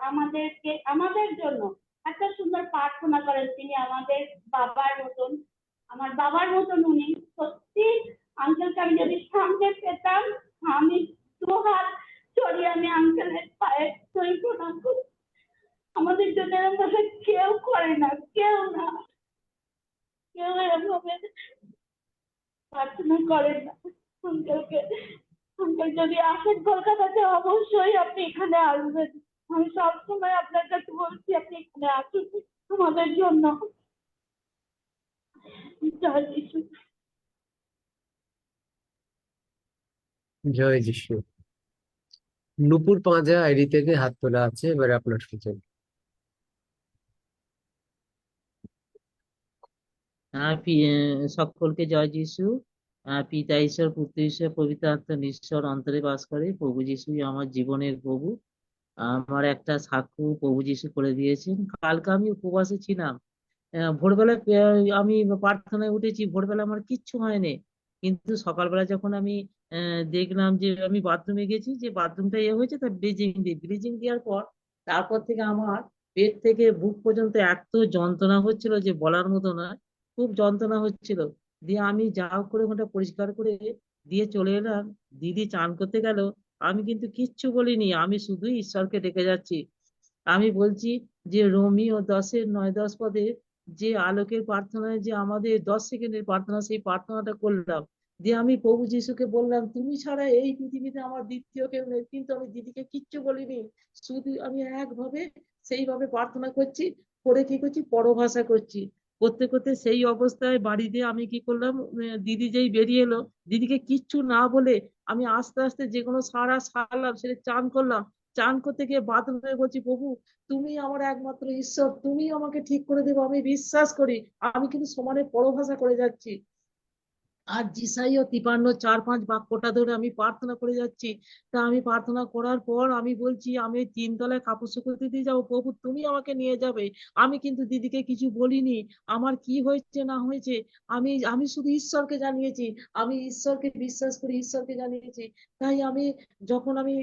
আমাদের জন্য এত সুন্দর প্রার্থনা করেন। তিনি আমাদের বাবার মতন, আমার বাবার মতন উনি। সত্যি আঙ্কেলকে আমি যদি সামনে পেতাম, আমি দুহাত ছড়িয়ে আমি আঙ্কেলের পায়ে ধরে প্রণাম করি। আমাদের জন্য এরকম ভাবে কেউ করে না, কেউ না, কেউ এরকম ভাবে প্রার্থনা করেন না আঙ্কেলকে। আঙ্কেল যদি আসেন কলকাতাতে, অবশ্যই আপনি এখানে আসবেন। আমি সবসময় আপনার কাছে বলছি, আপনি এখানে আসুন আমাদের জন্য। জয় যিশু। জয় যিশু। নুপুর পাঁজা আইডি থেকে হাত তোলা আছে, এবারে আপনার সুযোগ। সকলকে জয় যিশু। পিতা ঈশ্বর, পুত্র ঈশ্বর, পবিত্র আত্মা ঈশ্বর অন্তরে বাস করে। প্রভু যিশুই আমার জীবনের প্রভু। আমার একটা সাক্ষ্য প্রভু যিশু করে দিয়েছেন। কালকে আমি উপবাসে ছিলাম। ভোরবেলা আমি প্রার্থনায় উঠেছি, ভোরবেলা আমার কিচ্ছু হয়নি। কিন্তু সকালবেলা যখন আমি দেখলাম যে আমি বাথরুমে গেছি, যে বাথরুমটা হয়েছে, তার ব্লিচিং দেওয়ার পর তারপর থেকে আমার পেট থেকে বুক পর্যন্ত এত যন্ত্রণা হচ্ছিল যে বলার মতো নয়। খুব যন্ত্রণা হচ্ছিল। দিয়ে আমি যা হোক করে ওটা পরিষ্কার করে দিয়ে চলে এলাম। দিদি চান করতে গেল, আমি কিন্তু কিচ্ছু বলিনি, আমি শুধুই ঈশ্বরকে ডেকে যাচ্ছি। আমি বলছি যে রোমিও 10:9-10 পদে যে আলোকের প্রার্থনায় যে আমাদের 10 সেকেন্ডের প্রার্থনা, সেই প্রার্থনাটা করলাম, দিয়ে আমি প্রভু যিশুকে বললাম তুমি ছাড়া এই পৃথিবীতে আমার দ্বিতীয় কেউ নেই, কিন্তু আমি দিদিকে কিচ্ছু বলিনি, শুধু আমি একভাবে সেইভাবে প্রার্থনা করছি, করে কি করছি, পরভাষা করছি, করতে করতে সেই অবস্থায় বাড়িতে আমি কি করলাম, দিদি যেই বেরিয়ে এলো, দিদিকে কিচ্ছু না বলে আমি আস্তে আস্তে যে কোনো সারলাম, সেটা চান করলাম, চান করতে গিয়ে বাথরুমে বলছি প্রভু তুমি আমার একমাত্র ঈশ্বর, তুমি আমাকে ঠিক করে দেবো, আমি বিশ্বাস করি। আমি কিন্তু সমানে পরভাষা করে যাচ্ছি, আর যিশাইয়া 53:4-5 বাক্যটা ধরে আমি প্রার্থনা করে যাচ্ছি। তা আমি প্রার্থনা করার পর আমি বলছি আমি ওই 3 তলায় কাপড় শুকোতে দিয়ে যাবো, প্রভু তুমি আমাকে নিয়ে যাবে। আমি কিন্তু দিদিকে কিছু বলিনি, আমার কি হয়েছে না হয়েছে আমি আমি শুধু ঈশ্বরকে জানিয়েছি, আমি ঈশ্বরকে বিশ্বাস করি, ঈশ্বরকে জানিয়েছি। তাই আমি যখন আমি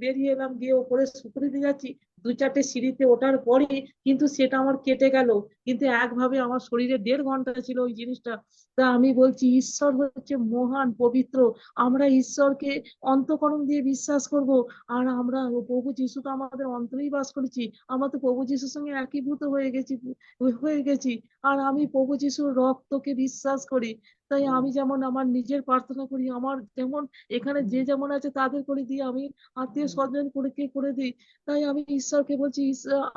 বেরিয়ে এলাম, গিয়ে ওপরে শুকোতে দিয়ে যাচ্ছি, 2-4টে সিঁড়িতে ওঠার পরই কিন্তু সেটা আমার কেটে গেল, কিন্তু একভাবে আমার শরীরে 1.5 ঘন্টা ছিল ওই জিনিসটা। তা আমি বলছি ঈশ্বর হচ্ছে মহান পবিত্র, আমরা ঈশ্বরকে অন্তঃকরণ দিয়ে বিশ্বাস করব। আর আমরা প্রভু যিশু তো আমাদের অন্তরেই বাস করেছি, আমরা তো প্রভু যিশুর সঙ্গে একীভূত হয়ে গেছি। আর আমি প্রভু যিশুর রক্তকে বিশ্বাস করি। তাই আমি যেমন আমার নিজের প্রার্থনা করি, আমার যেমন এখানে যে যেমন আছে তাদের করে দিই, আমি আত্মীয় স্বজন করে দিই। তাই আমি ঈশ্বরকে বলছি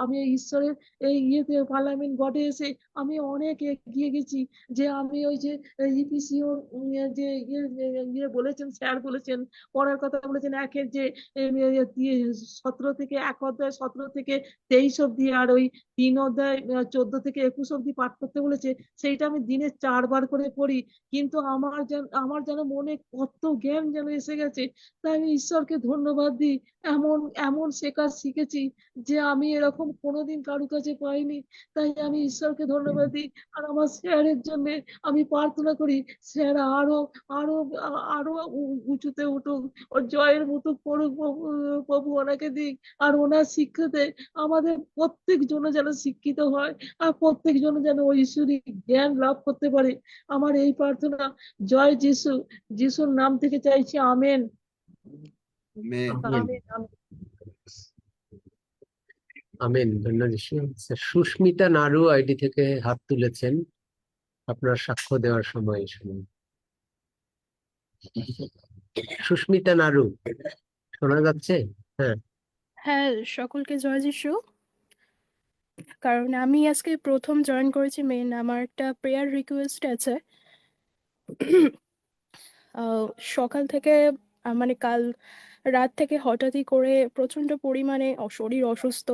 আমি এই ঈশ্বরের এই ইয়েতে পার্লামেন্ট গডে এসে আমি অনেক এগিয়ে গেছি। যে আমি ওই যে ইপিসিও যে ইয়ে বলেছেন, স্যার বলেছেন, পড়ার কথা বলেছেন, 1 অধ্যায় 17 থেকে আর ওই 3 অধ্যায় 14 থেকে 21 অব্দি পাঠ করতে বলেছে, সেইটা আমি দিনে 4 বার করে পড়ি। কিন্তু আমার যেন মনে কত জ্ঞান যেন এসে গেছে। তাই আমি ঈশ্বরকে ধন্যবাদ দিই, এমন এমন শেখা শিখেছি যে আমি এরকম কোনোদিন কারু কাছে পাইনি। তাই আমি ঈশ্বরকে ধন্যবাদ দিই। আর আমার স্যারের জন্য আমি প্রার্থনা করি, স্যার আরো আরো আরো উঁচুতে উঠুক, ওর জয়ের মতো করুক, প্রভু ওনাকে দিক। আর ওনার শিক্ষাতে আমাদের প্রত্যেক জন যেন শিক্ষিত হয়, আর প্রত্যেক জন যেন ঐশ্বরিক জ্ঞান লাভ করতে পারে। আমার এই প্রার্থনা, জয় যিশু, যিশুর নাম থেকে চাইছি, amen. Amen. Amen, amen. Amen. ধন্যবাদ যিশু। স্যার সুস্মিতা নাড়ু আইডি থেকে হাত তুলেছেন, আপনার সাক্ষ্য দেওয়ার সময় শুনুন। সুস্মিতা নাড়ু, শোনা যাচ্ছে? হ্যাঁ। হ্যাঁ, সকলকে জয় যিশু। কারণ আমি আজকে প্রথম জয়েন করেছি, মেন আমার একটা প্রেয়ার রিকোয়েস্ট আছে। সকাল থেকে মানে কাল রাত থেকে হঠাৎই করে প্রচন্ড পরিমাণে শরীর অসুস্থ।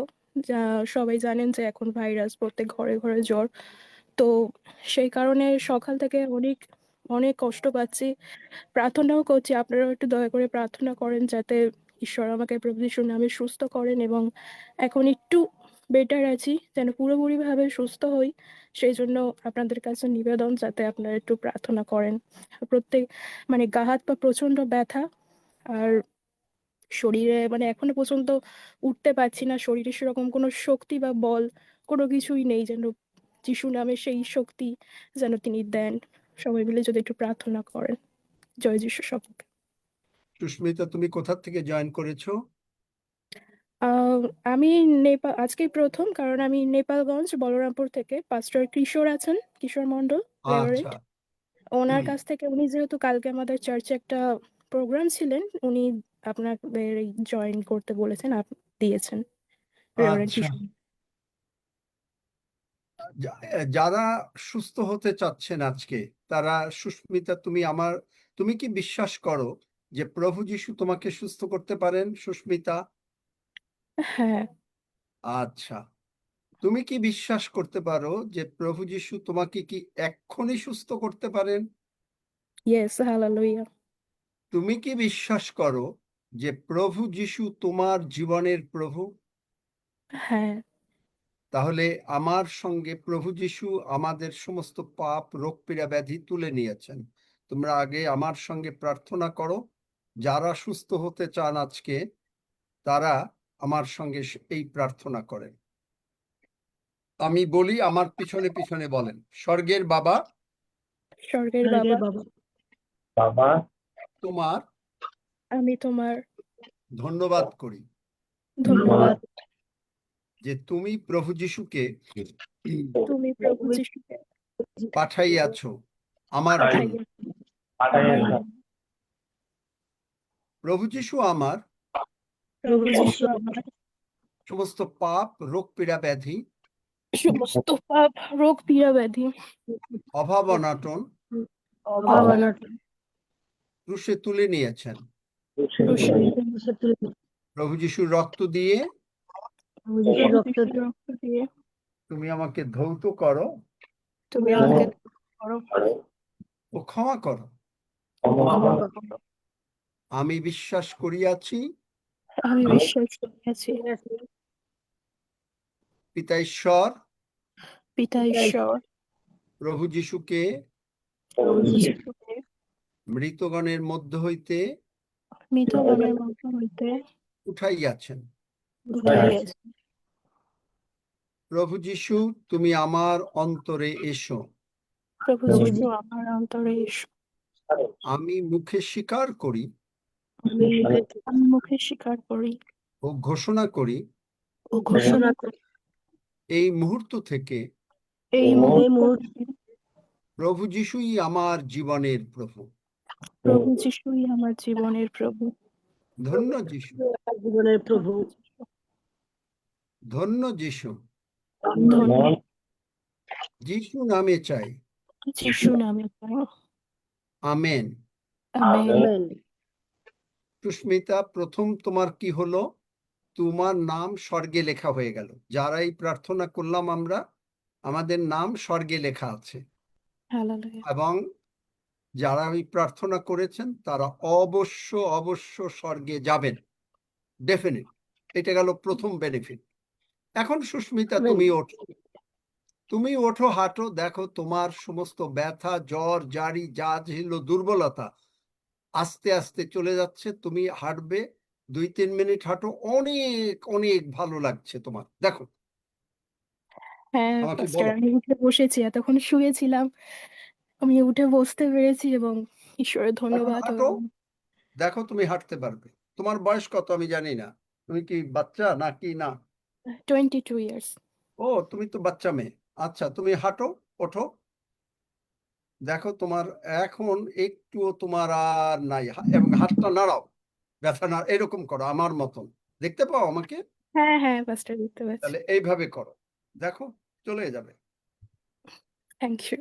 সবাই জানেন যে এখন ভাইরাস, প্রত্যেক ঘরে ঘরে জ্বর। তো সেই কারণে সকাল থেকে অনেক অনেক কষ্ট পাচ্ছি, প্রার্থনাও করছি। আপনারাও একটু দয়া করে প্রার্থনা করেন যাতে ঈশ্বর আমাকে প্রভু যিশুর নামে সুস্থ করেন, এবং এখন একটু বেটার আছি, যেন পুরোপুরিভাবে সুস্থ হই। সেই জন্য আপনাদের কাছে নিবেদন যাতে আপনারা একটু প্রার্থনা করেন। প্রত্যেক মানে গা হাত পা প্রচন্ড ব্যথা, আর শরীরে মানে এখনো পর্যন্ত উঠতে পারছি না, শরীরে সেরকম কোনো শক্তি বা বল কোনো কিছুই নেই, যেন যিশু নামে সেই শক্তি যেন তিনি দেন। সবাই মিলে যদি একটু প্রার্থনা করেন। জয় যিশু সকলকে। সুস্মিতা, তুমি কোথা থেকে জয়েন করেছো? আহ, আমি নেপাল আজকেই প্রথম, কারণ আমি নেপালগঞ্জ বলরামপুর থেকে পাস্টর কিশোর আছেন, কিশোর মন্ডল রেভারেন্ড, আচ্ছা। ওনার কাছ থেকে, উনি যেহেতু কালকে আমাদের চার্চে একটা প্রোগ্রাম ছিলেন, উনি আপনাদের জয়েন করতে বলেছেন, দিয়েছেন রেভারেন্ড আচ্ছা, কিশোর। যারা সুস্থ হতে চাচ্ছেন আজকে, তারা, সুস্মিতা, তুমি কি বিশ্বাস করো যে প্রভু যিশু তোমাকে সুস্থ করতে পারেন, সুস্মিতা? হ্যাঁ। আচ্ছা, তুমি কি বিশ্বাস করতে পারো যে প্রভু যিশু তোমাকে কি এক্ষুনি সুস্থ করতে পারেন? Yes, hallelujah. তুমি কি বিশ্বাস করো যে প্রভু যিশু তোমার জীবনের প্রভু? হ্যাঁ। তাহলে আমার সঙ্গে প্রভু যিশু আমাদের সমস্ত পাপ, রোগ, পীড়া, ব্যাধি তুলে নিয়েছেন। তোমরা আগে আমার সঙ্গে প্রার্থনা করো। যারা সুস্থ হতে চান আজকে, তারা আমার সঙ্গে এই প্রার্থনা করেন। আমি বলি, আমার পিছনে পিছনে বলেন। স্বর্গের বাবা, স্বর্গের স্বর্গের বাবা, বাবা, তোমার আমি তোমার ধন্যবাদ করি। ধন্যবাদ। যে তুমি প্রভু যিশুকে তুমি প্রভু যিশুকে পাঠাইয়াছ আমার জন্য। পাঠাইয়াছ। প্রভু যিশু আমার প্রভু যিশু আমার সমস্ত পাপ, রোগ, পীড়া, ব্যাধি, সমস্ত পাপ, রোগ, পীড়া, ব্যাধি, অভাব, অনাটন অভাব, অনটন ক্রুশে তুলে নিয়েছেন। ক্রুশে প্রভু যিশুর রক্ত দিয়ে প্রভু যিশুর রক্ত দিয়ে তুমি আমাকে ধৌত করো তুমি আমাকে করো, ও ক্ষমা করো। ক্ষমা করো। আমি বিশ্বাস করিয়াছি আমি বিশ্বাস করিয়াছি পিতা ঈশ্বর পিতা ঈশ্বর প্রভু যিশুকে প্রভু যিশুকে মৃতগণের মধ্য হইতে মৃতগণের মধ্য হইতে উঠাইয়াছেন। উঠাইয়াছেন। প্রভু যিশু তুমি আমার অন্তরে এসো। প্রভু যিশু আমার অন্তরে এসো। আমি মুখে স্বীকার করি আমি মুখে স্বীকার করি ও ঘোষণা করি ও ঘোষণা করি এই মুহূর্ত থেকে এই মুহূর্তে প্রভু যিশুই আমার জীবনের প্রভু। প্রভু যিশুই আমার জীবনের প্রভু। ধন্য যিশু, জীবনের প্রভু। ধন্য যিশু। ধন্য যিশু নামে চাই। যিশু নামে চাই। আমেন। আমেন। সুস্মিতা, প্রথম তোমার কি হলো? তোমার নাম স্বর্গে লেখা হয়ে গেল। যারা এই প্রার্থনা করলাম আমরা, আমাদের নাম স্বর্গে লেখা আছে। হালেলুয়া। এবং যারা এই প্রার্থনা করেছেন তারা অবশ্য স্বর্গে যাবেন, ডেফিনিট। এটা গেল প্রথম বেনিফিট। এখন সুস্মিতা তুমি ওঠো, হাঁটো, দেখো তোমার সমস্ত ব্যথা, জ্বর, জারি যা ছিল, দুর্বলতা আস্তে আস্তে চলে যাচ্ছে। তুমি হাঁটবে, 2-3 মিনিট হাঁটো, অনেক অনেক ভালো লাগছে তোমার। দেখো, হ্যাঁ আমাকে পাস্টার, বলো। আমি উঠে বসেছি, এতক্ষণ শুয়েছিলাম, আমি উঠে বসতে পেরেছি এবং ঈশ্বরের এখন ধন্যবাদ। হাঁটো, দেখো তুমি হাঁটতে পারবে। তোমার বয়স কত আমি জানি না, তুমি কি বাচ্চা নাকি না? 22 ইয়ার্স। ও, তুমি তো বাচ্চা মেয়ে। আচ্ছা, তুমি হাঁটো, ওঠো, দেখো তোমার এখন একটুও তোমার আর নাই। এবং হাতটা নাড়াও, ব্যথা না, এরকম করো আমার মতন। দেখতে পাও আমাকে? হ্যাঁ হ্যাঁ পাস্টার, দেখতে পাচ্ছি। তাহলে এইভাবে করো, দেখো চলে যাবে। Thank you.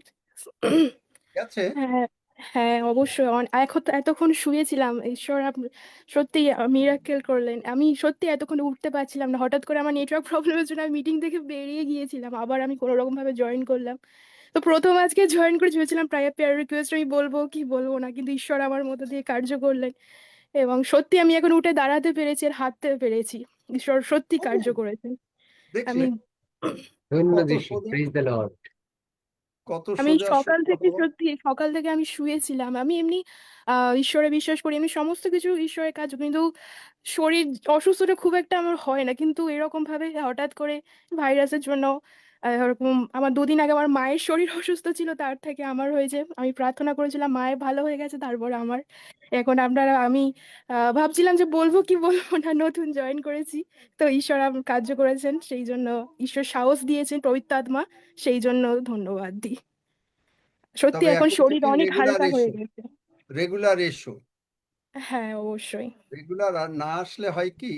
ঠিক আছে? হ্যাঁ হ্যাঁ অবশ্যই। এখন তো এতক্ষণ শুয়েছিলাম, ঈশ্বর আপনি সত্যি মিরাকেল করলেন। আমি সত্যি এতক্ষণ উঠতে পারছিলাম না, হঠাৎ করে আমার নেটওয়ার্ক প্রবলেমের জন্য আমি মিটিং থেকে বেরিয়ে গিয়েছিলাম, আবার আমি কোনো রকম ভাবে জয়েন করলাম। তো প্রথম আজকে জয়েন করে ভেবেছিলাম প্রেয়ার রিকোয়েস্ট আমি বলবো কি বলবো না, কিন্তু ঈশ্বর আমার মধ্যে দিয়ে কার্য করলেন এবং সত্যি আমি এখন উঠে দাঁড়াতে পেরেছি আর হাঁটতে পেরেছি। ঈশ্বর সত্যি কার্য করেছেন। দেখলে আমি ধন্য কত যিশু, সোজা, প্রেজ দ্য লর্ড। কত আমি সোজা সকাল সত্য থেকে হলো। সত্যি সকাল থেকে আমি শুয়েছিলাম। আমি এমনি ঈশ্বরে বিশ্বাস করি, আমি সমস্ত কিছু ঈশ্বরের কাজ, কিন্তু শরীর অসুস্থটা খুব একটা আমার হয় না, কিন্তু এরকম ভাবে হঠাৎ করে ভাইরাসের জন্য এরকম আমার 2 দিন আগে আমার মায়ের শরীর অসুস্থ ছিল, তার থেকে আমার হয়েছে। আমি প্রার্থনা করেছিলাম, মায়ের ভালো হয়ে গেছে, তারপরে আমার এখন আমি ভাবছিলাম যে বলবো কি বলবো না, নতুন জয়েন করেছি, তো ঈশ্বর আমার কার্য করেছেন, সেই জন্য ঈশ্বর সাহস দিয়েছেন, পবিত্র আত্মা, সেই জন্য ধন্যবাদ দিই। সত্যি তবে এখন এখন শরীর থেকে অনেক রেগুলার হালকা হয়ে এসো, গেছে। রেগুলার এসো। হ্যাঁ অবশ্যই। রেগুলার আর না আসলে হয় কি,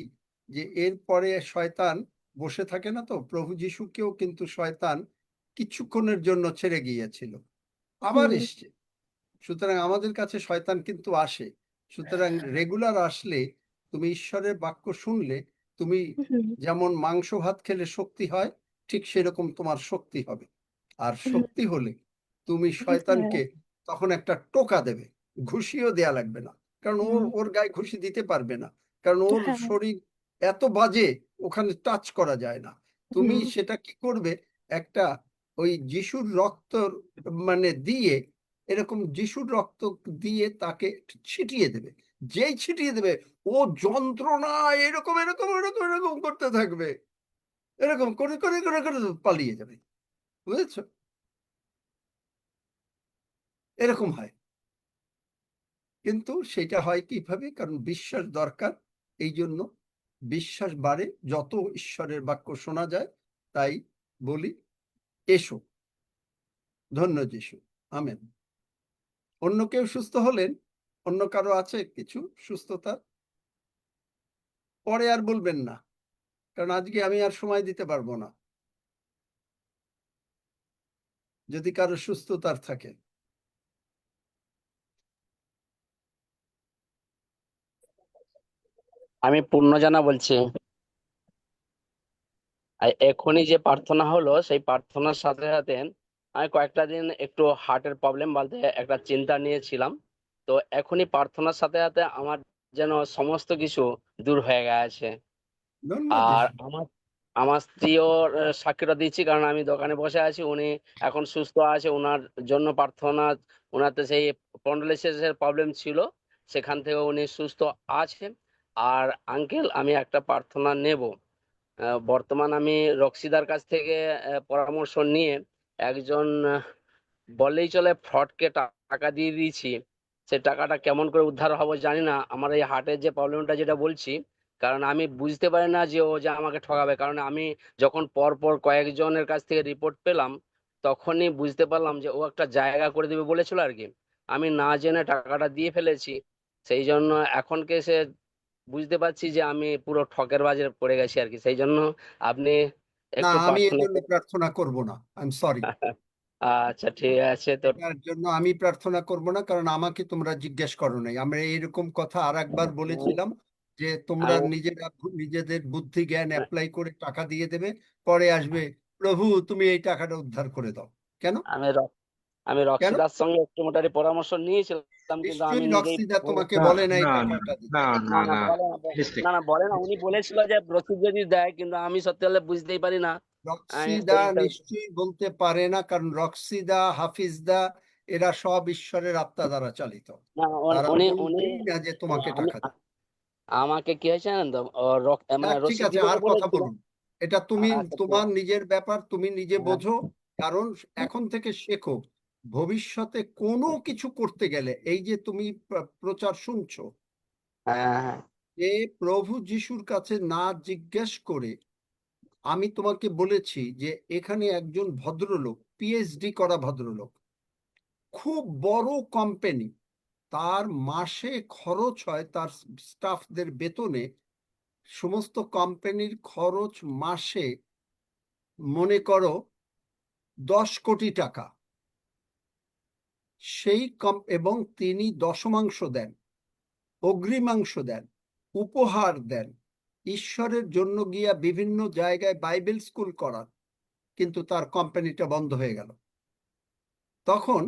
যে এরপরে শয়তান বসে থাকে না। তো প্রভু যিশুকেও কিন্তু শয়তান কিছুক্ষণের জন্য ছেড়ে গিয়েছিল, আবার হুম এসছে। সুতরাং আমাদের কাছে শয়তান কিন্তু আসে। সুতরাং রেগুলার আসলে, তুমি ঈশ্বরের বাক্য শুনলে, তুমি হুম যেমন মাংস ভাত খেলে শক্তি হয়, ঠিক সেরকম তোমার শক্তি হবে। আর হুম, শক্তি হলে তুমি হ্যাঁ, শয়তানকে তখন একটা টোকা দেবে, ঘুষিও দেয়া লাগবে না। কারণ হুম, ওর গায়ে ঘুষি দিতে পারবে না, কারণ ওর হ্যাঁ, শরীর এত বাজে, ওখানে টাচ করা যায় না। তুমি হুম, সেটা কি করবে, একটা ওই যিশুর রক্ত মানে দিয়ে, এরকম যিশুর রক্ত দিয়ে তাকে ছিটিয়ে দেবে। যেই ছিটিয়ে দেবে, ও যন্ত্রণা এরকম এরকম এরকম এরকম করতে থাকবে, এরকম করে করে করে করে পালিয়ে যাবে। বুঝেছো? এরকম হয়। কিন্তু সেটা হয় কিভাবে? কারণ বিশ্বাস দরকার। এই জন্য বিশ্বাস বাড়ে, যত ঈশ্বরের বাক্য শোনা যায়। তাই বলি, এসো। ধন্য যিশু। আমেন। অন্য কেউ সুস্থ হলেন? অন্য কারো আছে কিছু সুস্থতা? পরে আর বলবেন না, কারণ আজকে আমি আর সময় দিতে পারবো না। যদি কারো সুস্থতার থাকে। আমি পূর্ণজানা বলছি। আর এখনই যে প্রার্থনা হলো সেই প্রার্থনার সাথে সাথে আমি কয়েকটা দিন একটু হার্টের প্রবলেম বলতে একটা চিন্তা নিয়েছিলাম। তো এখনই প্রার্থনার সাথে সাথে আমার যেন সমস্ত কিছু দূর হয়ে গেছে। ধন্য আর যিশু। আমার আমার স্ত্রীও সাক্ষীটা দিচ্ছি, কারণ আমি দোকানে বসে আছি, উনি এখন সুস্থ আছে। ওনার জন্য প্রার্থনা। ওনার তো সেই স্পন্ডলাইসিসের প্রবলেম ছিল, সেখান থেকে উনি সুস্থ আছেন। আর আঙ্কেল, আমি একটা প্রার্থনা নেব। বর্তমান আমি রক্সিদার কাছ থেকে পরামর্শ নিয়ে একজন বললেই চলে ফ্রডকে টাকা দিয়ে দিয়েছি। সে টাকাটা কেমন করে উদ্ধার হবো জানি না। আমার এই হার্টের যে প্রবলেমটা যেটা বলছি, কারণ আমি বুঝতে পারি না যে ও যে আমাকে ঠকাবে। কারণ আমি যখন পর পর কয়েকজনের কাছ থেকে রিপোর্ট পেলাম, তখনই বুঝতে পারলাম যে ও একটা জায়গা করে দেবে বলেছিল আর কি। আমি না জেনে টাকাটা দিয়ে ফেলেছি। সেই জন্য এখনকে সে বুঝতে পারছি যে আমি পুরো ঠকের বাজারে পড়ে গেছি আর কি। সেই জন্য আপনি না, একটু আমি এর প্রার্থনা জন্য প্রার্থনা করব না। I am sorry. আচ্ছা, ঠিক আছে তো। এটার জন্য আমি প্রার্থনা করব না, কারণ আমাকে তোমরা জিজ্ঞেস করো নাই। আমরা এরকম কথা আর একবার বলেছিলাম যে তোমরা আমি নিজেরা নিজেদের বুদ্ধি জ্ঞান অ্যাপ্লাই করে টাকা দিয়ে দেবে, পরে আসবে প্রভু তুমি এই টাকাটা উদ্ধার করে দাও। কেন? আমি র- আমি কেন? রক্সিদার সঙ্গে একটু মোটামুটি পরামর্শ নিয়েছিলাম, কিন্তু আমি নিশ্চয়ই নিজেই রক্সিদা তোমাকে না বলে নাই না না টাকাটা দিতে। না না না না না বলে না মিস্টেক। না না বলে না। উনি বলেছিল যে রসিদ যদি দেয়, কিন্তু আমি সত্যি হলে বুঝতেই পারি না। আমি রক্সিদা এইটা নিশ্চয়ই বলতে পারে না, কারণ রক্সিদা, হাফিজদা এরা সব ঈশ্বরের আত্মা দ্বারা চালিত। না, তারা উনি উনি বলবেই না যে তোমাকে আমি টাকা দেয়। আমাকে কি হয়েছে জানেন তো, মানে ঠিক রসিদ আছে, দিবে তো আর কথা বলেছিল। বলুন। এটা তুমি আচ্ছা, ঠিক তোমার আছে। নিজের ব্যাপার, তুমি নিজে হ্যাঁ, বোঝো। কারণ এখন থেকে শেখো, ভবিষ্যতে কোনো কিছু করতে গেলে এই যে তুমি প্রচার শুনছো, হ্যাঁ, হ্যাঁ। যে প্রভু যিশুর কাছে না জিজ্ঞেস করে। আমি তোমাকে বলেছি যে এখানে একজন ভদ্রলোক, পিএইচডি করা ভদ্রলোক, খুব বড় কোম্পানি, তার মাসে খরচ হয় তার স্টাফদের বেতনে। সমস্ত কোম্পানির খরচ মাসে মনে করো 10 কোটি টাকা। সেই এবং তিনি দশমাংশ দেন, অগ্রিমাংশ দেন, উপহার দেন, ঈশ্বরের জন্য গিয়া বিভিন্ন জায়গায় বাইবেল স্কুল করান। কিন্তু তার কোম্পানিটা বন্ধ হয়ে গেল। তখন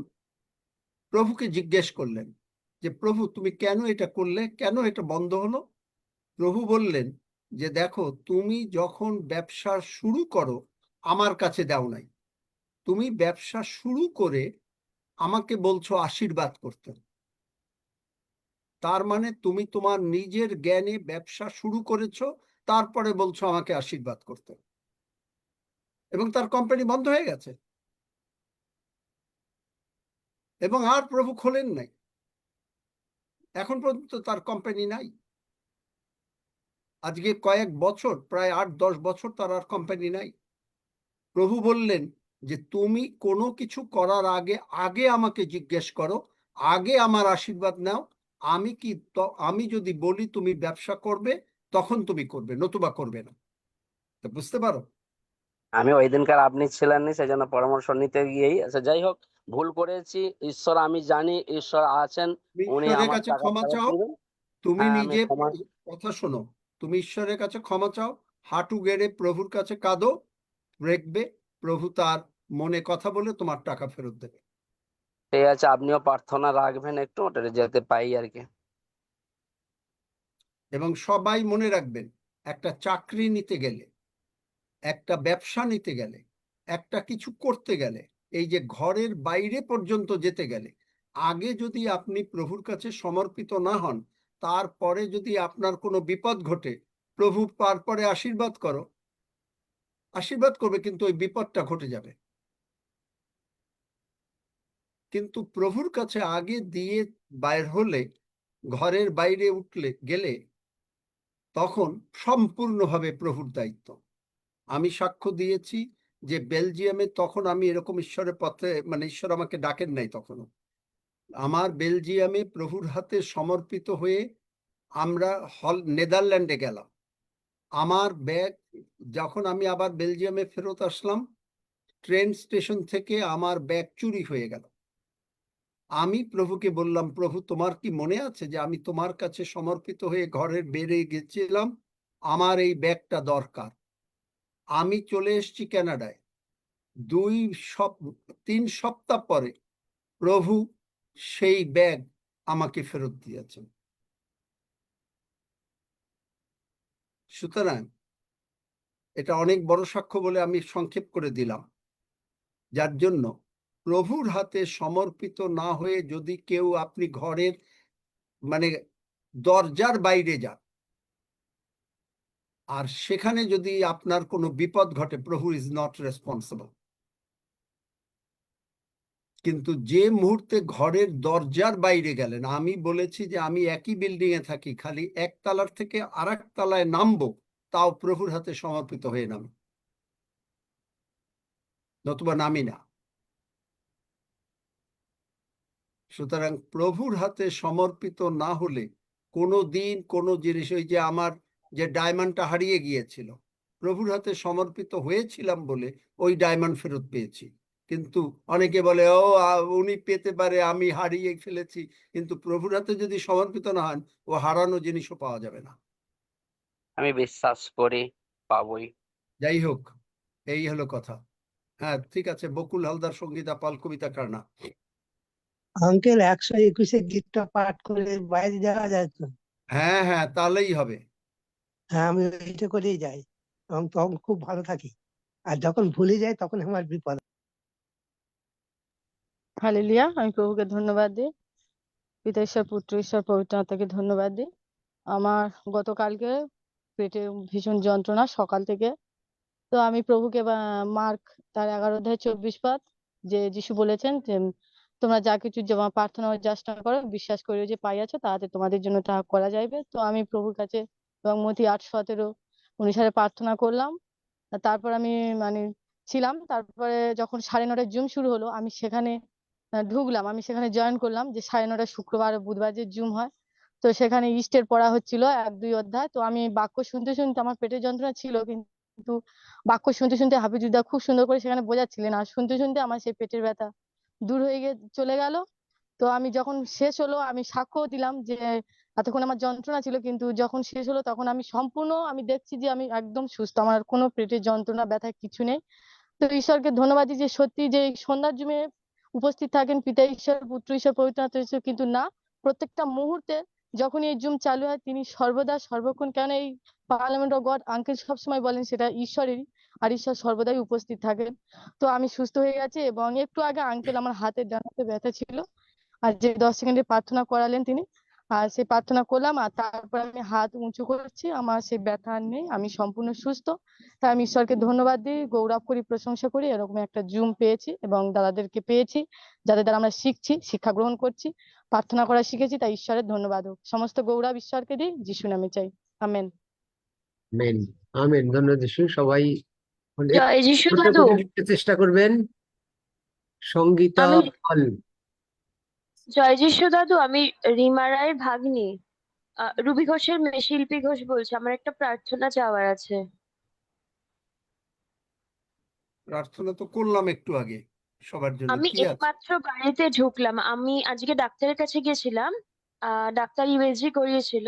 প্রভুকে জিজ্ঞেস করলেন যে প্রভু তুমি কেন এটা করলে, কেন এটা বন্ধ হলো? প্রভু বললেন যে দেখো, তুমি যখন ব্যবসা শুরু করো আমার কাছে দাও নাই, তুমি ব্যবসা শুরু করে আমাকে বলছো আশীর্বাদ করতে। তার মানে তুমি তোমার নিজের জ্ঞানে ব্যবসা শুরু করেছো, তারপরে বলছো আমাকে আশীর্বাদ করতে, এবং তার কোম্পানি বন্ধ হয়ে গেছে। এবং আর প্রভু খোলেন নাই, এখন পর্যন্ত তার কোম্পানি নাই। আজকে কয়েক বছর, প্রায় 8-10 বছর তার আর কোম্পানি নাই। প্রভু বললেন যে তুমি কোনো কিছু করার আগে আগে আমাকে জিজ্ঞেস করো, আগে আমার আশীর্বাদ নাও। আমি যদি বলি তুমি ব্যবসা করবে, তখন তুমি করবে, নতুবা করবে না। তো বুঝতে পারো? আমি ওই দিনকার আপনি ছিলেননি, সেই জন্য পরামর্শ নিতে গিয়েই। আচ্ছা, যাই হোক, ভুল করেছি। ঈশ্বর, আমি জানি ঈশ্বর আছেন, তুমি উনি ঈশ্বরের আমার কাছে টাকা ক্ষমা ফেরত চাও। দিবেন। তুমি হ্যাঁ, আমি নিজে, ক্ষমা। কথা শোনো, তুমি ঈশ্বরের কাছে ক্ষমা চাও, হাঁটু গেড়ে প্রভুর কাছে কাঁদো, দেখবে প্রভু তার মনে কথা বলে তোমার টাকা ফেরত দেবে। ঠিক আছে, আপনিও প্রার্থনা রাখবেন একটু, ওটা যেতে পাই আর কি। এবং সবাই মনে রাখবেন, একটা চাকরি নিতে গেলে, একটা ব্যবসা নিতে গেলে, একটা কিছু করতে গেলে, এই যে ঘরের বাইরে পর্যন্ত যেতে গেলে, আগে যদি আপনি প্রভুর কাছে সমর্পিত না হন, তারপরে যদি আপনার কোনো বিপদ ঘটে, প্রভু তারপরে আশীর্বাদ করবে, কিন্তু ওই বিপদটা ঘটে যাবে। কিন্তু প্রভুর কাছে আগে দিয়ে বাইর হলে, ঘরের বাইরে গেলে তখন সম্পূর্ণভাবে প্রভুর দায়িত্ব। আমি সাক্ষ্য দিয়েছি যে বেলজিয়ামে তখন আমি এরকম ঈশ্বরের পথে, মানে ঈশ্বর আমাকে ডাকেন নাই তখনও। আমার বেলজিয়ামে প্রভুর হাতে সমর্পিত হয়ে আমরা নেদারল্যান্ডে গেলাম। আমার ব্যাগ যখন আমি আবার বেলজিয়ামে ফেরত আসলাম, ট্রেন স্টেশন থেকে আমার ব্যাগ চুরি হয়ে গেল। আমি প্রভুকে বললাম, প্রভু তোমার কি মনে আছে যে আমি তোমার কাছে সমর্পিত হয়ে ঘরের বেড়ে গেছিলাম, আমার এই ব্যাগটা দরকার। আমি চলে এসেছি কানাডায়। 3 সপ্তাহ পরে প্রভু সেই ব্যাগ আমাকে ফেরত দিয়েছেন। সুতরাং এটা অনেক বড় সাক্ষ্য বলে আমি সংক্ষেপ করে দিলাম। যার জন্য প্রভুর হাতে সমর্পিত না হয়ে যদি কেউ আপনি ঘরের মানে দরজার বাইরে যান আর সেখানে যদি আপনার কোনো বিপদ ঘটে, প্রভু ইজ নট রেসপন্সিবল। কিন্তু যে মুহূর্তে ঘরের দরজার বাইরে গেলেন, আমি বলেছি যে আমি একই বিল্ডিং এ থাকি, খালি একতলার থেকে আরেক তলায় নামবো, তাও প্রভুর হাতে সমর্পিত হয়ে নামি, নতুবা নামি না। সুতরাং প্রভুর হাতে সমর্পিত না হলে কোনো দিন কোনো জিনিস, ওই যে আমার যে ডায়মন্ডটা হারিয়ে গিয়েছিল, প্রভুর হাতে সমর্পিত হয়েছিলাম বলে ওই ডায়মন্ড ফেরত পেয়েছি। কিন্তু অনেকে বলে ও উনি পেতে পারে, আমি হারিয়ে ফেলেছি। কিন্তু প্রভুর হাতে যদি সমর্পিত না হন, ও হারানো জিনিসও পাওয়া যাবে না। আমি বিশ্বাস করি পাবোই। যাই হোক, এই হলো কথা। হ্যাঁ, ঠিক আছে। বকুল হালদার, সঙ্গীতা পাল, কবিতা কারনা। আঙ্কেল 121 গীতটা পাঠ করে বাইরে যাওয়া যায় তো? হ্যাঁ হ্যাঁ, তাহলেই হবে। হ্যাঁ, আমি এটা করেই যাই, এবং তখন খুব ভালো থাকি। আর যখন ভুলে যাই তখন আমার বিপদ। হালেলুয়া। আমি প্রভুকে ধন্যবাদ দিই, পিতা ঈশ্বর, পুত্র ঈশ্বর, পবিত্র আত্মাকে ধন্যবাদ দিই। আমার গতকালকে পেটে ভীষণ যন্ত্রণা সকাল থেকে। তো আমি প্রভুকে মার্ক তার 11 অধ্যায় 24 পদ, যে যিশু বলেছেন যে তোমরা যা কিছু জমা প্রার্থনা ও যাচনা করো, বিশ্বাস করিও যে পাইয়াছো, তাহাতে তোমাদের জন্য তাহা করা যাইবে। তো আমি প্রভুর কাছে এবং মতি 8:17 অনুসারে প্রার্থনা করলাম। আর তারপর আমি মানে ছিলাম। তারপরে যখন 9:30 জুম শুরু হলো, আমি সেখানে ঢুকলাম, আমি সেখানে জয়েন করলাম, যে 9:30 শুক্রবার ও বুধবার যে জুম হয়। তো সেখানে ইস্টের পড়া হচ্ছিল 1-2 অধ্যায়। তো আমি বাক্য শুনতে শুনতে, আমার পেটের যন্ত্রণা ছিল কিন্তু বাক্য শুনতে শুনতে হাফিজুদ্দা খুব সুন্দর করে সেখানে বোঝাচ্ছিলেন, আর শুনতে শুনতে আমার সেই পেটের ব্যথা দূর হয়ে চলে গেল। তো আমি যখন শেষ হলো, আমি সাক্ষ্য দিলাম যে এতক্ষণ আমার যন্ত্রণা ছিল, কিন্তু যখন শেষ হলো তখন আমি সম্পূর্ণ আমি দেখছি যে আমি একদম সুস্থ, আমার আর কোনো পেটের যন্ত্রণা ব্যথা কিছু নেই। তো ঈশ্বরকে ধন্যবাদ দিই যে সত্যি যে এই সন্ধ্যার জুমে উপস্থিত থাকেন পিতা ঈশ্বর, পুত্র ঈশ্বর, পবিত্র আত্মা ঈশ্বর, কিন্তু না, প্রত্যেকটা মুহূর্তে যখনই এই জুম চালু হয় তিনি সর্বদা সর্বক্ষণ, কেন এই পার্লামেন্ট অফ গড আঙ্কেল সবসময় বলেন সেটা ঈশ্বরেরই, আর ঈশ্বর সর্বদাই উপস্থিত থাকেন। তো আমি সুস্থ হয়ে গেছি। এবং একটু আগে আঙ্কেল আমার হাতের ডান হাতে ব্যথা ছিল, আর যে 10 সেকেন্ডে প্রার্থনা করালেন তিনি, আর সেই প্রার্থনা করলাম, আর তারপর আমি হাত উঁচু করছি, আমার সেই ব্যথা আর নেই, আমি সম্পূর্ণ সুস্থ। তাই আমি ঈশ্বরকে ধন্যবাদ দিই, গৌরব করি, প্রশংসা করি, এরকম একটা জুম পেয়েছি এবং দাদাদেরকে পেয়েছি যাদের দ্বারা আমরা শিখছি, শিক্ষা গ্রহণ করছি, প্রার্থনা করা শিখেছি। তাই ঈশ্বরের ধন্যবাদ হোক, সমস্ত গৌরব ঈশ্বরকে দিই, যিশু নামে চাই, আমেন। আমেন। আমেন। ধন্যবাদ যিশু। সবাই জয় যিশু ছোট দাদু। করে লিখতে চেষ্টা করবেন। সঙ্গীতা আমি পাল। জয় যিশু দাদু, আমি রিমা রায়ের ভাগ্নি, রুবি ঘোষের মেয়ে শিল্পী ঘোষ বলছি। আমার একটা প্রার্থনা চাওয়ার আছে। প্রার্থনা তো করলাম একটু আগে সবার জন্য। আমি কি আছে? এইমাত্র বাড়িতে ঢুকলাম। আমি আজকে ডাক্তারের কাছে গেছিলাম, ডাক্তার ইউএসজি করিয়েছিল।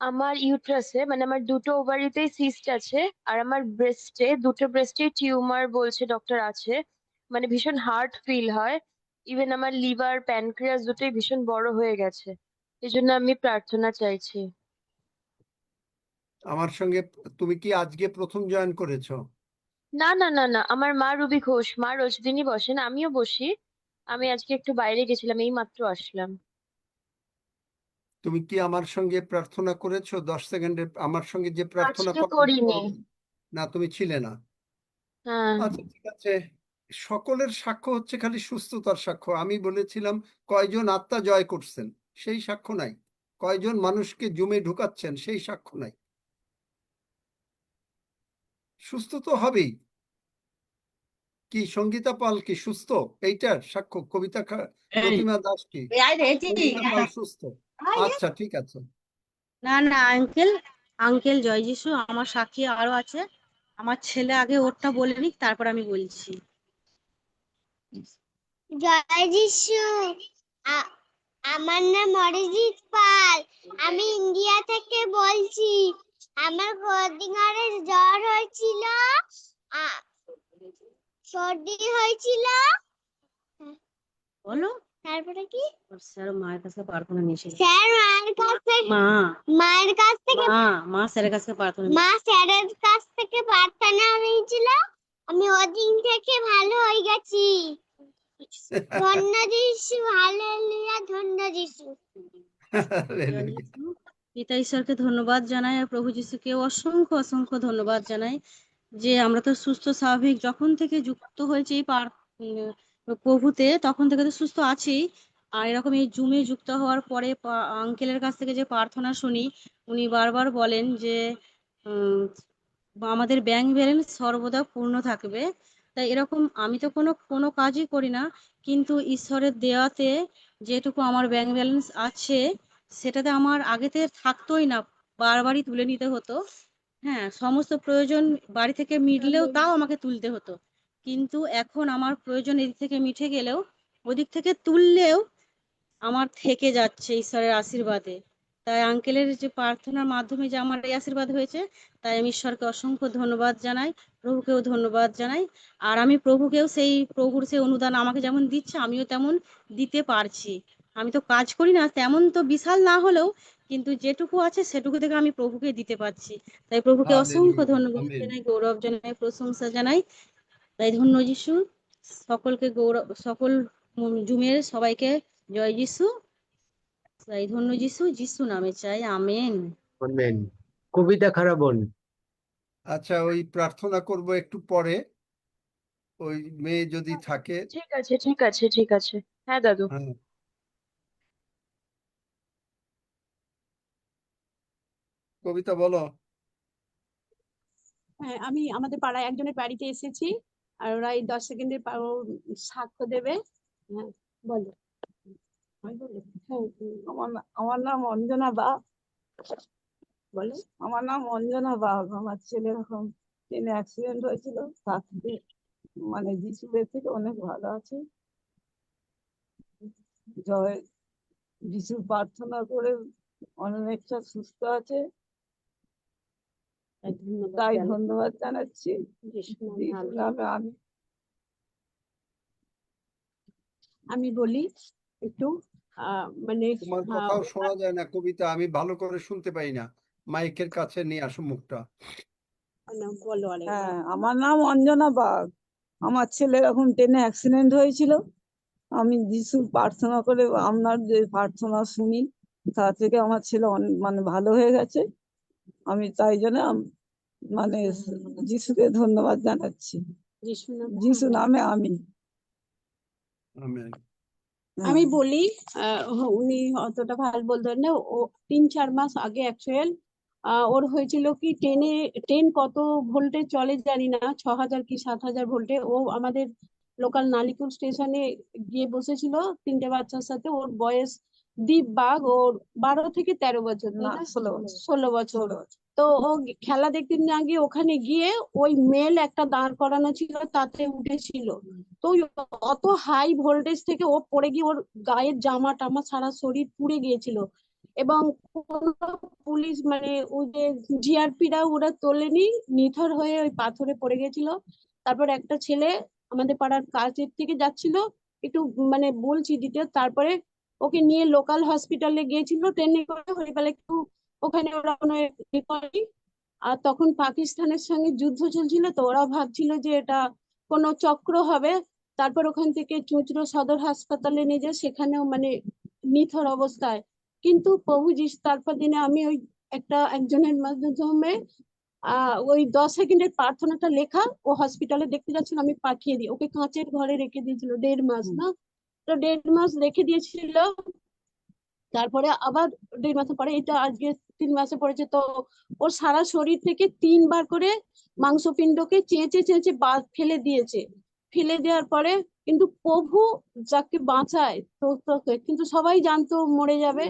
আমার ইউট্রাসে, মানে আমার দুটো ওভারিতেই সিস্ট আছে, আর আমার ব্রেস্টে, দুটো ব্রেস্টে টিউমার বলছে ডক্টর আছে। মানে ভীষণ হার্ড ফিল হয়। ইভেন আমার লিভার, প্যানক্রিয়াস দুটোই ভীষণ বড় হয়ে গেছে। এই জন্য আমি প্রার্থনা চাইছি। আমার সঙ্গে তুমি কি আজকে প্রথম জয়েন করেছো? না না না না, আমার মা রুবি ঘোষ, মা রোজ দিনই বসেন, আমিও বসি। আমি আজকে একটু বাইরে গেছিলাম, এই মাত্র আসলাম। তুমি কি আমার সঙ্গে প্রার্থনা করেছো 10 সেকেন্ডে? আমার সঙ্গে যে প্রার্থনা আজকে করিনি। না, তুমি ছিলে না। হ্যাঁ। আচ্ছা, ঠিক আছে। সকলের সাক্ষ্য হচ্ছে খালি সুস্থতার সাক্ষ্য। আমি বলেছিলাম কয়জন আত্মা জয় করছেন, সেই সাক্ষ্য নাই। কয়জন মানুষকে জমে ঢুকাচ্ছেন, সেই সাক্ষ্য নাই। সুস্থ তো হবেই। কি সঙ্গীতা পাল কি সুস্থ? এইটার সাক্ষ্য প্রতিমা দাস কি সঙ্গীতা পাল সুস্থ? আচ্ছা, ঠিক আছে। না না আঙ্কেল, আঙ্কেল জয় যিশু, আমার সাক্ষী আরো আছে। আমার ছেলে আগে ওরটা বলে নিক, তারপর আমি বলছি। জয় যিশু। আমার নাম অরিজিৎ পাল। আমি ইন্ডিয়া থেকে বলছি। আমার কদিন আগে জ্বর হয়েছিল, সর্দি হয়েছিল। বলো তারপরে কি? স্যার মায়ের কাছে প্রার্থনা নিয়েছিল। স্যার মায়ের কাছ থেকে মায়ের কাছ থেকে মা স্যারের কাছে প্রার্থনা মা স্যারের কাছ থেকে প্রার্থনা হয়েছিল। আমি ওদিন থেকে ভালো হয়ে গেছি। ধন্য যিশু, হালেলুয়া, ধন্য যিশু। জয় যিশু। পিতা ঈশ্বরকে ধন্যবাদ জানাই আর প্রভু যিশুকে অসংখ্য অসংখ্য ধন্যবাদ জানাই যে আমরা তো সুস্থ স্বাভাবিক যখন থেকে যুক্ত হয়েছে এই প্রভুতে, তখন থেকে তো সুস্থ আছি। আর এরকম এই জুমে যুক্ত হওয়ার পরে আঙ্কেলের কাছ থেকে যে প্রার্থনা শুনি, উনি বারবার বলেন যে আমাদের ব্যাংক ব্যালেন্স সর্বদা পূর্ণ থাকবে। তাই এরকম আমি তো কোনো কাজই করি না, কিন্তু ঈশ্বরের দেওয়াতে যেটুকু আমার ব্যাংক ব্যালেন্স আছে সেটাতে আমার আগেতে থাকতোই না, বারবারই তুলে নিতে হতো। হ্যাঁ, সমস্ত প্রয়োজন বাড়ি থেকে মিটলেও তাও আমাকে তুলতে হতো, কিন্তু এখন আমার প্রয়োজন এদিক থেকে মিটে গেলেও ওদিক থেকে তুললেও আমার থেকে যাচ্ছে ঈশ্বরের আশীর্বাদে। তাই আঙ্কেলের যে প্রার্থনার মাধ্যমে যে আমার এই আশীর্বাদ হয়েছে, তাই আমি ঈশ্বরকে অসংখ্য ধন্যবাদ জানাই, প্রভুকেও ধন্যবাদ জানাই। আর আমি প্রভুকেও প্রভুর সেই অনুদান আমাকে যেমন দিচ্ছে আমিও তেমন দিতে পারছি। আমি তো কাজ করি না, তেমন তো বিশাল না হলেও, কিন্তু যেটুকু আছে সেটুকু থেকে আমি প্রভুকে দিতে পারছি। তাই প্রভুকে অসংখ্য ধন্যবাদ জানাই, গৌরব জানাই, প্রশংসা জানাই। তাই ধন্য যিশু, সকলকে গৌরব, সকল জুমের সবাইকে জয় যিশু। তাই ধন্য যিশু, যিশু নামে চাই, আমেন। আমেন। কবিতা খারাপন। আচ্ছা, ওই প্রার্থনা করব একটু পরে, ওই মেয়ে যদি থাকে। ঠিক আছে, ঠিক আছে, ঠিক আছে। হ্যাঁ দাদু। হ্যাঁ, কবিতা বলো। হ্যাঁ, আমি আমাদের পাড়ায় একজনের বাড়িতে এসেছি, আর ওরা এই 10 সেকেন্ডের সাক্ষ্য দেবে। হ্যাঁ, বলো। হ্যাঁ, আমার নাম অঞ্জনা বাগ। বলো। আমার নাম অঞ্জনা বাগ। আমার ছেলে এরকম ট্রেনে অ্যাক্সিডেন্ট হয়েছিল, তার থেকে মানে যিশুদের থেকে অনেক ভালো আছে। জয় যিশুর প্রার্থনা করে অনেকটা সুস্থ আছে, তাই ধন্যবাদ জানাচ্ছি। যিশুর নামে আমি বলি একটু, মানে তোমার কথাও শোনা যায় না কবিতা, আমি ভালো করে শুনতে পাই না। মাইকের কাছে নিয়ে আসো মুখটা। হ্যাঁ, আমার নাম অঞ্জনা বাগ। আমার ছেলে এখন ট্রেনে অ্যাক্সিডেন্ট হয়েছিল। আমি যিশুর প্রার্থনা করে, আপনার যে প্রার্থনা শুনি, তা থেকে আমার ছেলে মানে ভালো হয়ে গেছে। আমি তাই জন্য মানে যিশুকে ধন্যবাদ জানাচ্ছি। যিশু নামে আমি আমেন। আমি বলি, উনি অতটা ভালো বলতেন না। ও 3-4 মাস আগে অ্যাকচুয়াল ওর হয়েছিল কি, ট্রেন কত ভোল্টে চলে জানি না, 6000 কি 7000 ভোল্টে। ও আমাদের লোকাল নালিকুল স্টেশনে গিয়ে বসেছিল 3টে বাচ্চার সাথে। ওর বয়স দীপ বাগ, ওর 12 থেকে 13 বছর, না, 16 বছর। তো ও খেলা দেখতে না গিয়ে ওখানে গিয়ে ওই মেল একটা দাঁড় করানো ছিল, তাতে উঠেছিল। তো ওই অত হাই ভোল্টেজ থেকে ও পড়ে গিয়ে ওর গায়ের জামা টামা সারা শরীর পুড়ে গিয়েছিল। এবং পুলিশ মানে ওই যে জিআরপিরা ওরা তোলেনি, নিথর হয়ে ওই পাথরে পড়ে গেছিল। তারপর একটা ছেলে আমাদের পাড়ার কাছের থেকে যাচ্ছিল, একটু মানে বলছি ডিটেল। তারপরে ওকে নিয়ে লোকাল হসপিটালে গিয়েছিল ট্রেনে করে, হরিপালে একটু ওখানে ওরা কোনো এ করেনি। আর তখন পাকিস্তানের সঙ্গে যুদ্ধ চলছিল, তো ওরা ভাবছিল যে এটা কোনো চক্র হবে। তারপর ওখান থেকে চুঁচুড়া সদর হাসপাতালে নিয়ে যায়, সেখানেও মানে নিথর অবস্থায়। কিন্তু প্রভু যিশু, তারপর দিনে আমি ওই একজনের মাধ্যমে ওই 10 সেকেন্ডের প্রার্থনাটা লেখা, ও হসপিটালে দেখতে যাচ্ছিল, আমি পাঠিয়ে দিই। ওকে কাঁচের ঘরে রেখে দিয়েছিল 1.5 মাস, না তো 1.5 মাস রেখে দিয়েছিল। তারপরে আবার 1.5 মাস পরে, এটা আজকে 3 মাসে পড়েছে, তো ওর সারা শরীর থেকে 3 বার করে মাংসপিণ্ডকে চেঁচে চেঁচে ফেলে দিয়েছে। ফেলে দেওয়ার পরে কিন্তু প্রভু যাকে বাঁচায় কিন্তু সবাই জানতো মরে যাবে।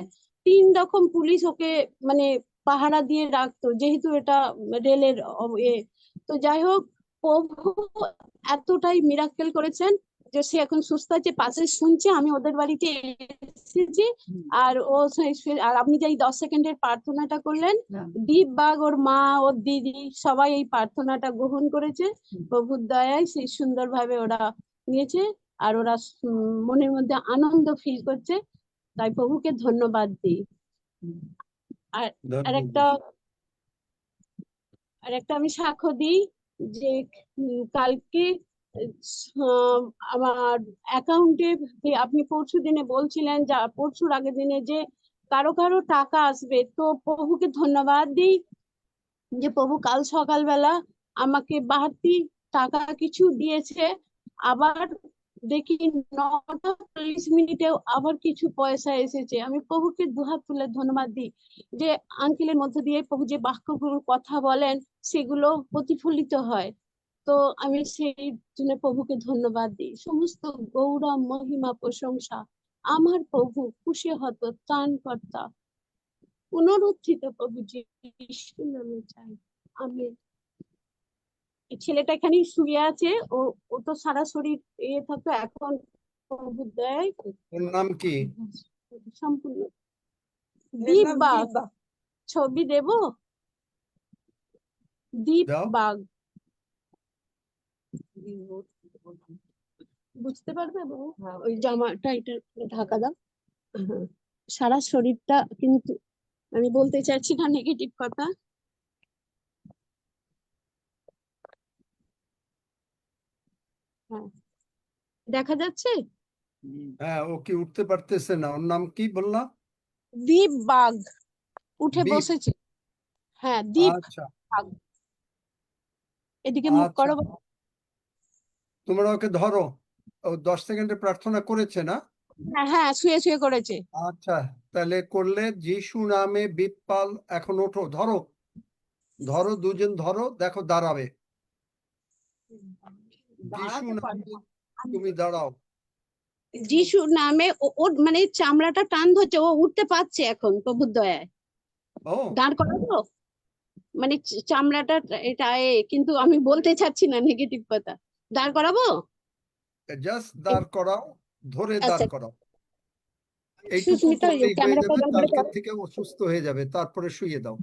3 রকম পুলিশ ওকে মানে পাহারা দিয়ে রাখতো, যেহেতু এটা রেলের তো যাই হোক, প্রভু এতটাই মিরাক্কেল করেছেন যে সে এখন সুস্থ আছে, পাশে শুনছে। আমি ওদের বাড়িতে এসেছি, আর আর আপনি যে এই 10 সেকেন্ডের প্রার্থনাটা করলেন, দীপ বাগ, ওর মা, ওর দিদি সবাই এই প্রার্থনাটা গ্রহণ করেছে। প্রভুর দয়ায় সেই সুন্দরভাবে ওরা নিয়েছে, আর ওরা মনের মধ্যে আনন্দ ফিল করছে। তাই প্রভুকে ধন্যবাদ দিই। আর আরেকটা আমি সাক্ষ্য দিই যে কালকে আমার অ্যাকাউন্টে, আপনি পরশু দিনে বলছিলেন, যা পরশুর আগের দিনে, যে কারো কারো টাকা আসবে, তো প্রভুকে ধন্যবাদ দিই যে প্রভু কাল সকালবেলা আমাকে বাড়তি টাকা কিছু দিয়েছে। আবার দেখি 9টা 40 মিনিটেও আবার কিছু পয়সা এসেছে। আমি প্রভুকে দুহাত তুলে ধন্যবাদ দিই যে আঙ্কেলের মধ্য দিয়ে প্রভু যে বাক্যগুলোর কথা বলেন সেগুলো প্রতিফলিত হয়। তো আমি সেই জন্য প্রভুকে ধন্যবাদ দিই। সমস্ত গৌরব মহিমা প্রশংসা আমার প্রভু খুশি হত ত্রাণকর্তা পুনরুত্থিত প্রভু যিশুর নামে চাই, আমেন। এই ছেলেটা এখানেই শুয়ে আছে, ও তো সারা শরীর থাকতো, এখন প্রভুর দয়ায় ওর নাম কি? সম্পূর্ণ। দীপ বাগ, ছবি দেব? দীপ দাও। বাগ, বুঝতে পারবে বাবু? ওই জামাটা এটা ঢাকা দাও। হ্যাঁ, সারা শরীরটা, কিন্তু আমি বলতে চাইছি না নেগেটিভ কথা। হ্যাঁ, দেখা যাচ্ছে? হ্যাঁ, ও কি উঠতে পারতেছে না? ওর নাম কি বললাম? দীপ বাগ, উঠে দীপ। বসেছে। হ্যাঁ, দীপ আচ্ছা বাগ। এদিকে মুখ আচ্ছা, করো। তোমরা ওকে ধরো। ও 10 সেকেন্ডে প্রার্থনা করেছে না? হ্যাঁ হ্যাঁ, শুয়ে শুয়ে করেছে। আচ্ছা, তাহলে করলে যিশু নামে বিপ্পাল, এখন ওঠো, ধরো ধরো, দুজন ধরো, দেখো দাঁড়াবে। যিশু দাঁড়াতে পারে নামে না। তুমি দাঁড়াও। যিশুর নামে ওর মানে চামড়াটা টান ধরছে, ও উঠতে পারছে এখন প্রভুর দয়ায়। ও দাঁড় করাবো? মানে চামড়াটা এটা কিন্তু আমি বলতে চাচ্ছি না নেগেটিভ কথা। দাঁড় করাবো? জাস্ট দাঁড় করাও, ধরে আচ্ছা, দাঁড় করাও। এইটুকু সুস্মিতা করলেই হয়ে ক্যামেরাটা যাবে, বন্ধ কালকের করো। থেকে ও সুস্থ হয়ে যাবে, তারপরে শুয়ে দাও।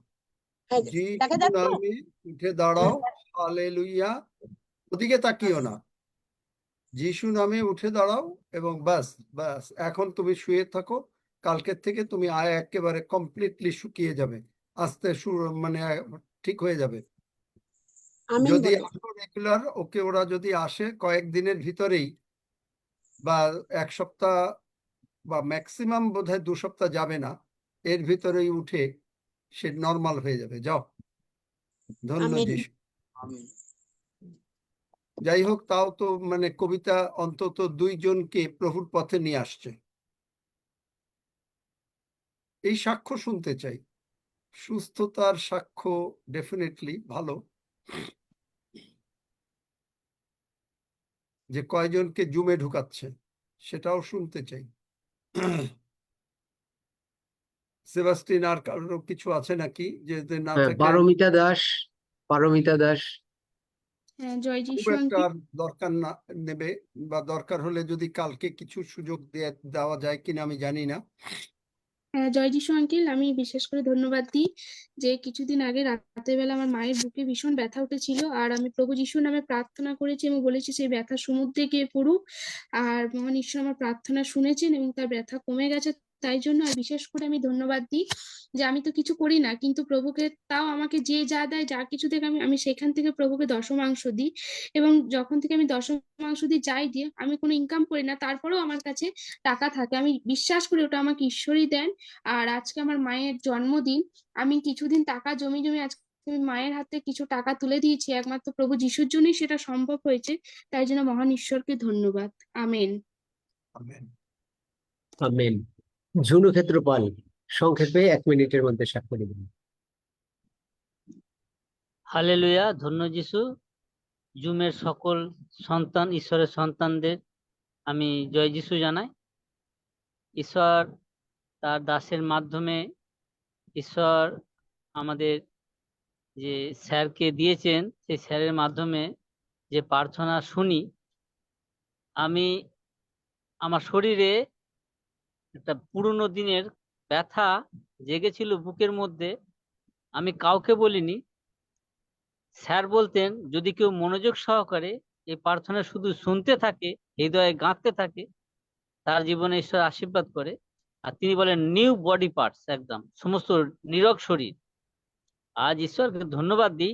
দেখা যিশু যাচ্ছে? নামে উঠে দাঁড়াও, হালেলুয়া। ওদিকে তাকিও না, যিশু নামে উঠে দাঁড়াও, এবং বাস বাস, এখন তুমি শুয়ে থাকো। কালকের থেকে তুমি একেবারে কমপ্লিটলি শুকিয়ে যাবে, আস্তে মানে ঠিক হয়ে যাবে। আমিন যদি বলো। আসো রেগুলার, ওকে ওরা যদি আসে কয়েকদিনের ভিতরেই, বা 1 সপ্তাহ, বা ম্যাক্সিমাম বোধহয় 2 সপ্তাহ যাবে না, এর ভিতরেই উঠে সে নর্মাল হয়ে যাবে। যাও, ধন্য আমিন। যিশু। যাই হোক, তাও তো মানে কবিতা অন্তত 2 জনকে প্রভুর পথে নিয়ে আসছে। এই সাক্ষ্য শুনতে চাই, সুস্থতার সাক্ষ্য ডেফিনেটলি ভালো, যে কয়জনকে জুমে ঢুকাচ্ছে সেটাও শুনতে চাই। সেবাস্টিন, আর কারো কিছু আছে নাকি? যে না হ্যাঁ, থাকে পারমিতা দাস। হ্যাঁ, জয় খুব যিশু একটা আঙ্কেল। আর দরকার না নেবে, বা দরকার হলে যদি কালকে কিছু সুযোগ দেওয়া যায় কিনা আমি জানি না। হ্যাঁ, জয় যিশু আঙ্কেল, আমি বিশেষ করে ধন্যবাদ দিই যে কিছুদিন আগে রাতের বেলা আমার মায়ের বুকে ভীষণ ব্যথা উঠেছিল, আর আমি প্রভু যিশুর নামে প্রার্থনা করেছি এবং বলেছি সেই ব্যথা সমুদ্রে গিয়ে পড়ুক। আর মহান ঈশ্বর আমার প্রার্থনা শুনেছেন এবং তার ব্যথা কমে গেছে। তাই জন্য আর বিশেষ করে আমি ধন্যবাদ দিই যে আমি তো কিছু করি না, কিন্তু প্রভুকে তাও আমাকে যে যা দেয়, যা কিছু থেকে আমি সেখান থেকে প্রভুকে দশমাংশ দিই। এবং যখন থেকে আমি দশমাংশ দিই, যাই দিয়ে, আমি কোনো ইনকাম করি না, তারপরেও আমার কাছে টাকা থাকে। আমি বিশ্বাস করি ওটা আমাকে ঈশ্বরই দেন। আর আজকে আমার মায়ের জন্মদিন, আমি কিছুদিন টাকা জমি জমি আজকে আমি মায়ের হাতে কিছু টাকা তুলে দিয়েছি, একমাত্র প্রভু যিশুর জন্যই সেটা সম্ভব হয়েছে। তাই জন্য মহান ঈশ্বরকে ধন্যবাদ। Amen. Amen. Amen. Jhunu Kshetrapal সংক্ষেপে 1 মিনিটের মধ্যে সাক্ষ্য দিবেন। হালেলুয়া, ধন্য যিশু। জুমের সকল সন্তান, ঈশ্বরের সন্তানদের আমি জয় যিশু জানাই। ঈশ্বর তার দাসের মাধ্যমে, ঈশ্বর আমাদের যে স্যারকে দিয়েছেন, সেই স্যারের মাধ্যমে যে প্রার্থনা শুনি, আমি আমার শরীরে একটা পুরনো দিনের ব্যথা জেগেছিল বুকের মধ্যে। আমি কাউকে বলিনি। স্যার বলতেন যদি কেউ মনোযোগ সহকারে এই প্রার্থনা শুধু শুনতে থাকে, হৃদয়ে গাঁথতে থাকে, তার জীবনে ঈশ্বর আশীর্বাদ করে। আর তিনি বলেন নিউ বডি পার্টস, একদম সমস্ত নীরোগ শরীর। আজ ঈশ্বরকে ধন্যবাদ দিই,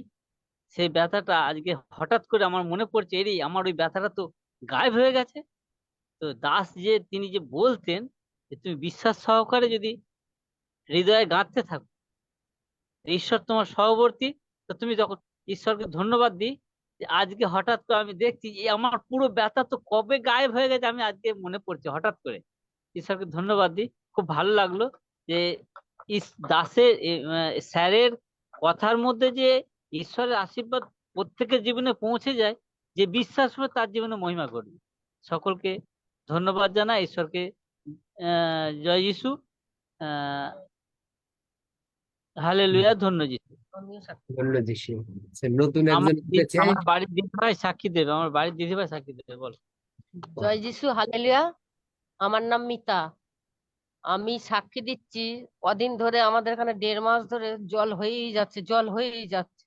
সেই ব্যথাটা আজকে হঠাৎ করে আমার মনে পড়ছে, এরই আমার ওই ব্যথাটা তো গায়েব হয়ে গেছে। তো দাস যে তিনি যে বলতেন যে তুমি বিশ্বাস সহকারে যদি হৃদয়ে গাঁথতে থাকো, ঈশ্বর তোমার সহবর্তী। তো তুমি যখন ঈশ্বরকে ধন্যবাদ দিই যে আজকে হঠাৎ করে আমি দেখছি যে আমার পুরো ব্যথা তো কবে গায়েব হয়ে গেছে, আমি আজকে মনে পড়ছে হঠাৎ করে। ঈশ্বরকে ধন্যবাদ দিই। খুব ভালো লাগলো যে দাসের স্যারের কথার মধ্যে যে ঈশ্বরের আশীর্বাদ প্রত্যেকের জীবনে পৌঁছে যায়, যে বিশ্বাস করে তার জীবনে মহিমা করবে। সকলকে ধন্যবাদ জানাই, ঈশ্বরকে জয় যিশু, হালেলুয়া, ধন্য যিশু। ধন্য যিশু। নতুন একজন উঠেছে। আমার বাড়ির দিদিভাই সাক্ষী দেবে, আমার বাড়ির দিদিভাই সাক্ষী দেবে, বল। জয় যিশু, হালেলুয়া। আমার নাম মিতা। আমি সাক্ষী দিচ্ছি, কদিন ধরে আমাদের এখানে 1.5 মাস ধরে জল হয়েই যাচ্ছে, জল হয়েই যাচ্ছে।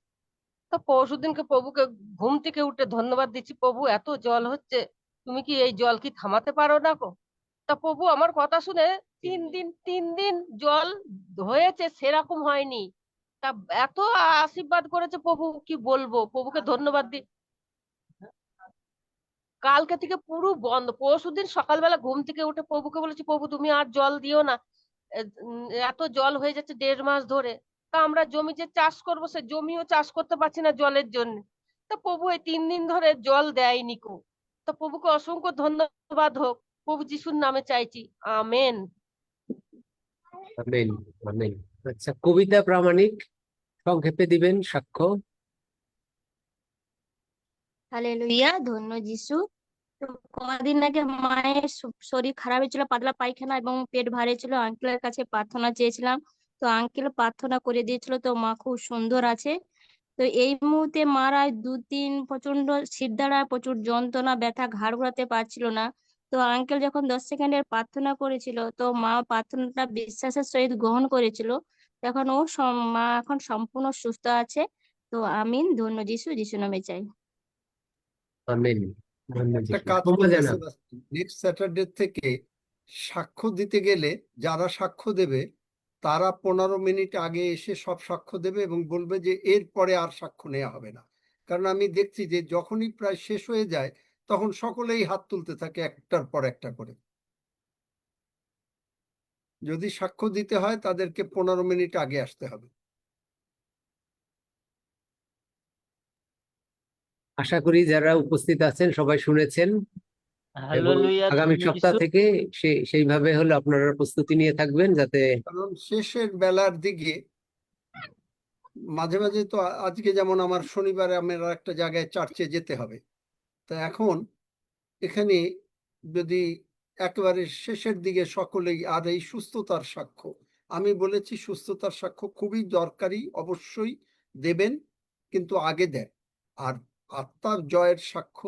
তো পরশুদিনকে প্রভুকে ঘুম থেকে উঠে ধন্যবাদ দিচ্ছি, প্রভু এত জল হচ্ছে, তুমি কি এই জল কি থামাতে পারো না গো? তা প্রভু আমার কথা শুনে 3 দিন জল হয়েছে, সেরকম হয়নি। তা এত আশীর্বাদ করেছে প্রভু, কি বলবো, প্রভুকে ধন্যবাদ দিই। কালকে থেকে পুরো বন্ধ। পরশুদিন সকালবেলা ঘুম থেকে উঠে প্রভুকে বলেছি, প্রভু তুমি আর জল দিও না, এত জল হয়ে যাচ্ছে 1.5 মাস ধরে। তা আমরা জমি যে চাষ করবো, সে জমিও চাষ করতে পারছি না জলের জন্য। তা প্রভু এই 3 দিন ধরে জল দেয়নি কো। তা প্রভুকে অসংখ্য ধন্যবাদ হোক, প্রভু যিশুর নামে চাইছি, আমেন। Amen, amen. আচ্ছা, কবিতা প্রামাণিক সংক্ষেপে দিবেন সাক্ষ্য। হালেলুয়া, ধন্য যিশু। তো কদিন আগে মায়ের শরীর খারাপ হয়েছিল, পাতলা পায়খানা এবং পেট ভারী ছিল। আঙ্কেলের কাছে প্রার্থনা চেয়েছিলাম, তো আঙ্কেল প্রার্থনা করে দিয়েছিল, তো মা খুব সুন্দর আছে। তো এই মুহূর্তে মারা 2-3 প্রচন্ড শিরদাঁড়া, প্রচুর যন্ত্রণা, ব্যথা, ঘাড় ঘোরাতে পারছিল না। তো আঙ্কেল যখন 10 সেকেন্ডের প্রার্থনা করেছিল, তো মা প্রার্থনাটা বিশ্বাসের সহিত গ্রহণ করেছিল। এখন মা এখন সম্পূর্ণ সুস্থ আছে। তো আমিন, ধন্য যিশু, যিশু নামে চাই। আমেন, ধন্য একটা যিশু। কাজ ক্ষমা করবে জানান। নেক্সট স্যাটারডে থেকে সাক্ষ্য দিতে গেলে যারা সাক্ষ্য দেবে তারা 15 মিনিট আগে এসে সব সাক্ষ্য দেবে এবং বলবে যে এরপরে আর সাক্ষ্য নেওয়া হবে না। কারণ আমি দেখছি যে যখনই প্রায় শেষ হয়ে যায় তখন সকলেই হাত তুলতে থাকে একটার পর একটা করে। যদি সাক্ষ্য দিতে হয় তাদেরকে 15 মিনিট আগে আসতে হবে। আশা করি যারা উপস্থিত আছেন সবাই শুনেছেন, এবং হালেলুয়া, আগামী ধন্য সপ্তাহ যিশু। থেকে সেইভাবে হলো আপনারা প্রস্তুতি নিয়ে থাকবেন, যাতে কারণ শেষের বেলার দিকে মাঝে মাঝে তো আজকে যেমন আমার শনিবারে আমার একটা জায়গায় চার্চে যেতে হবে। তা এখন এখানে যদি একেবারে শেষের দিকে সকলেই, আর এই সুস্থতার সাক্ষ্য, আমি বলেছি সুস্থতার সাক্ষ্য খুবই দরকারি, অবশ্যই দেবেন, কিন্তু আগে দেন। আর আত্মার জয়ের সাক্ষ্য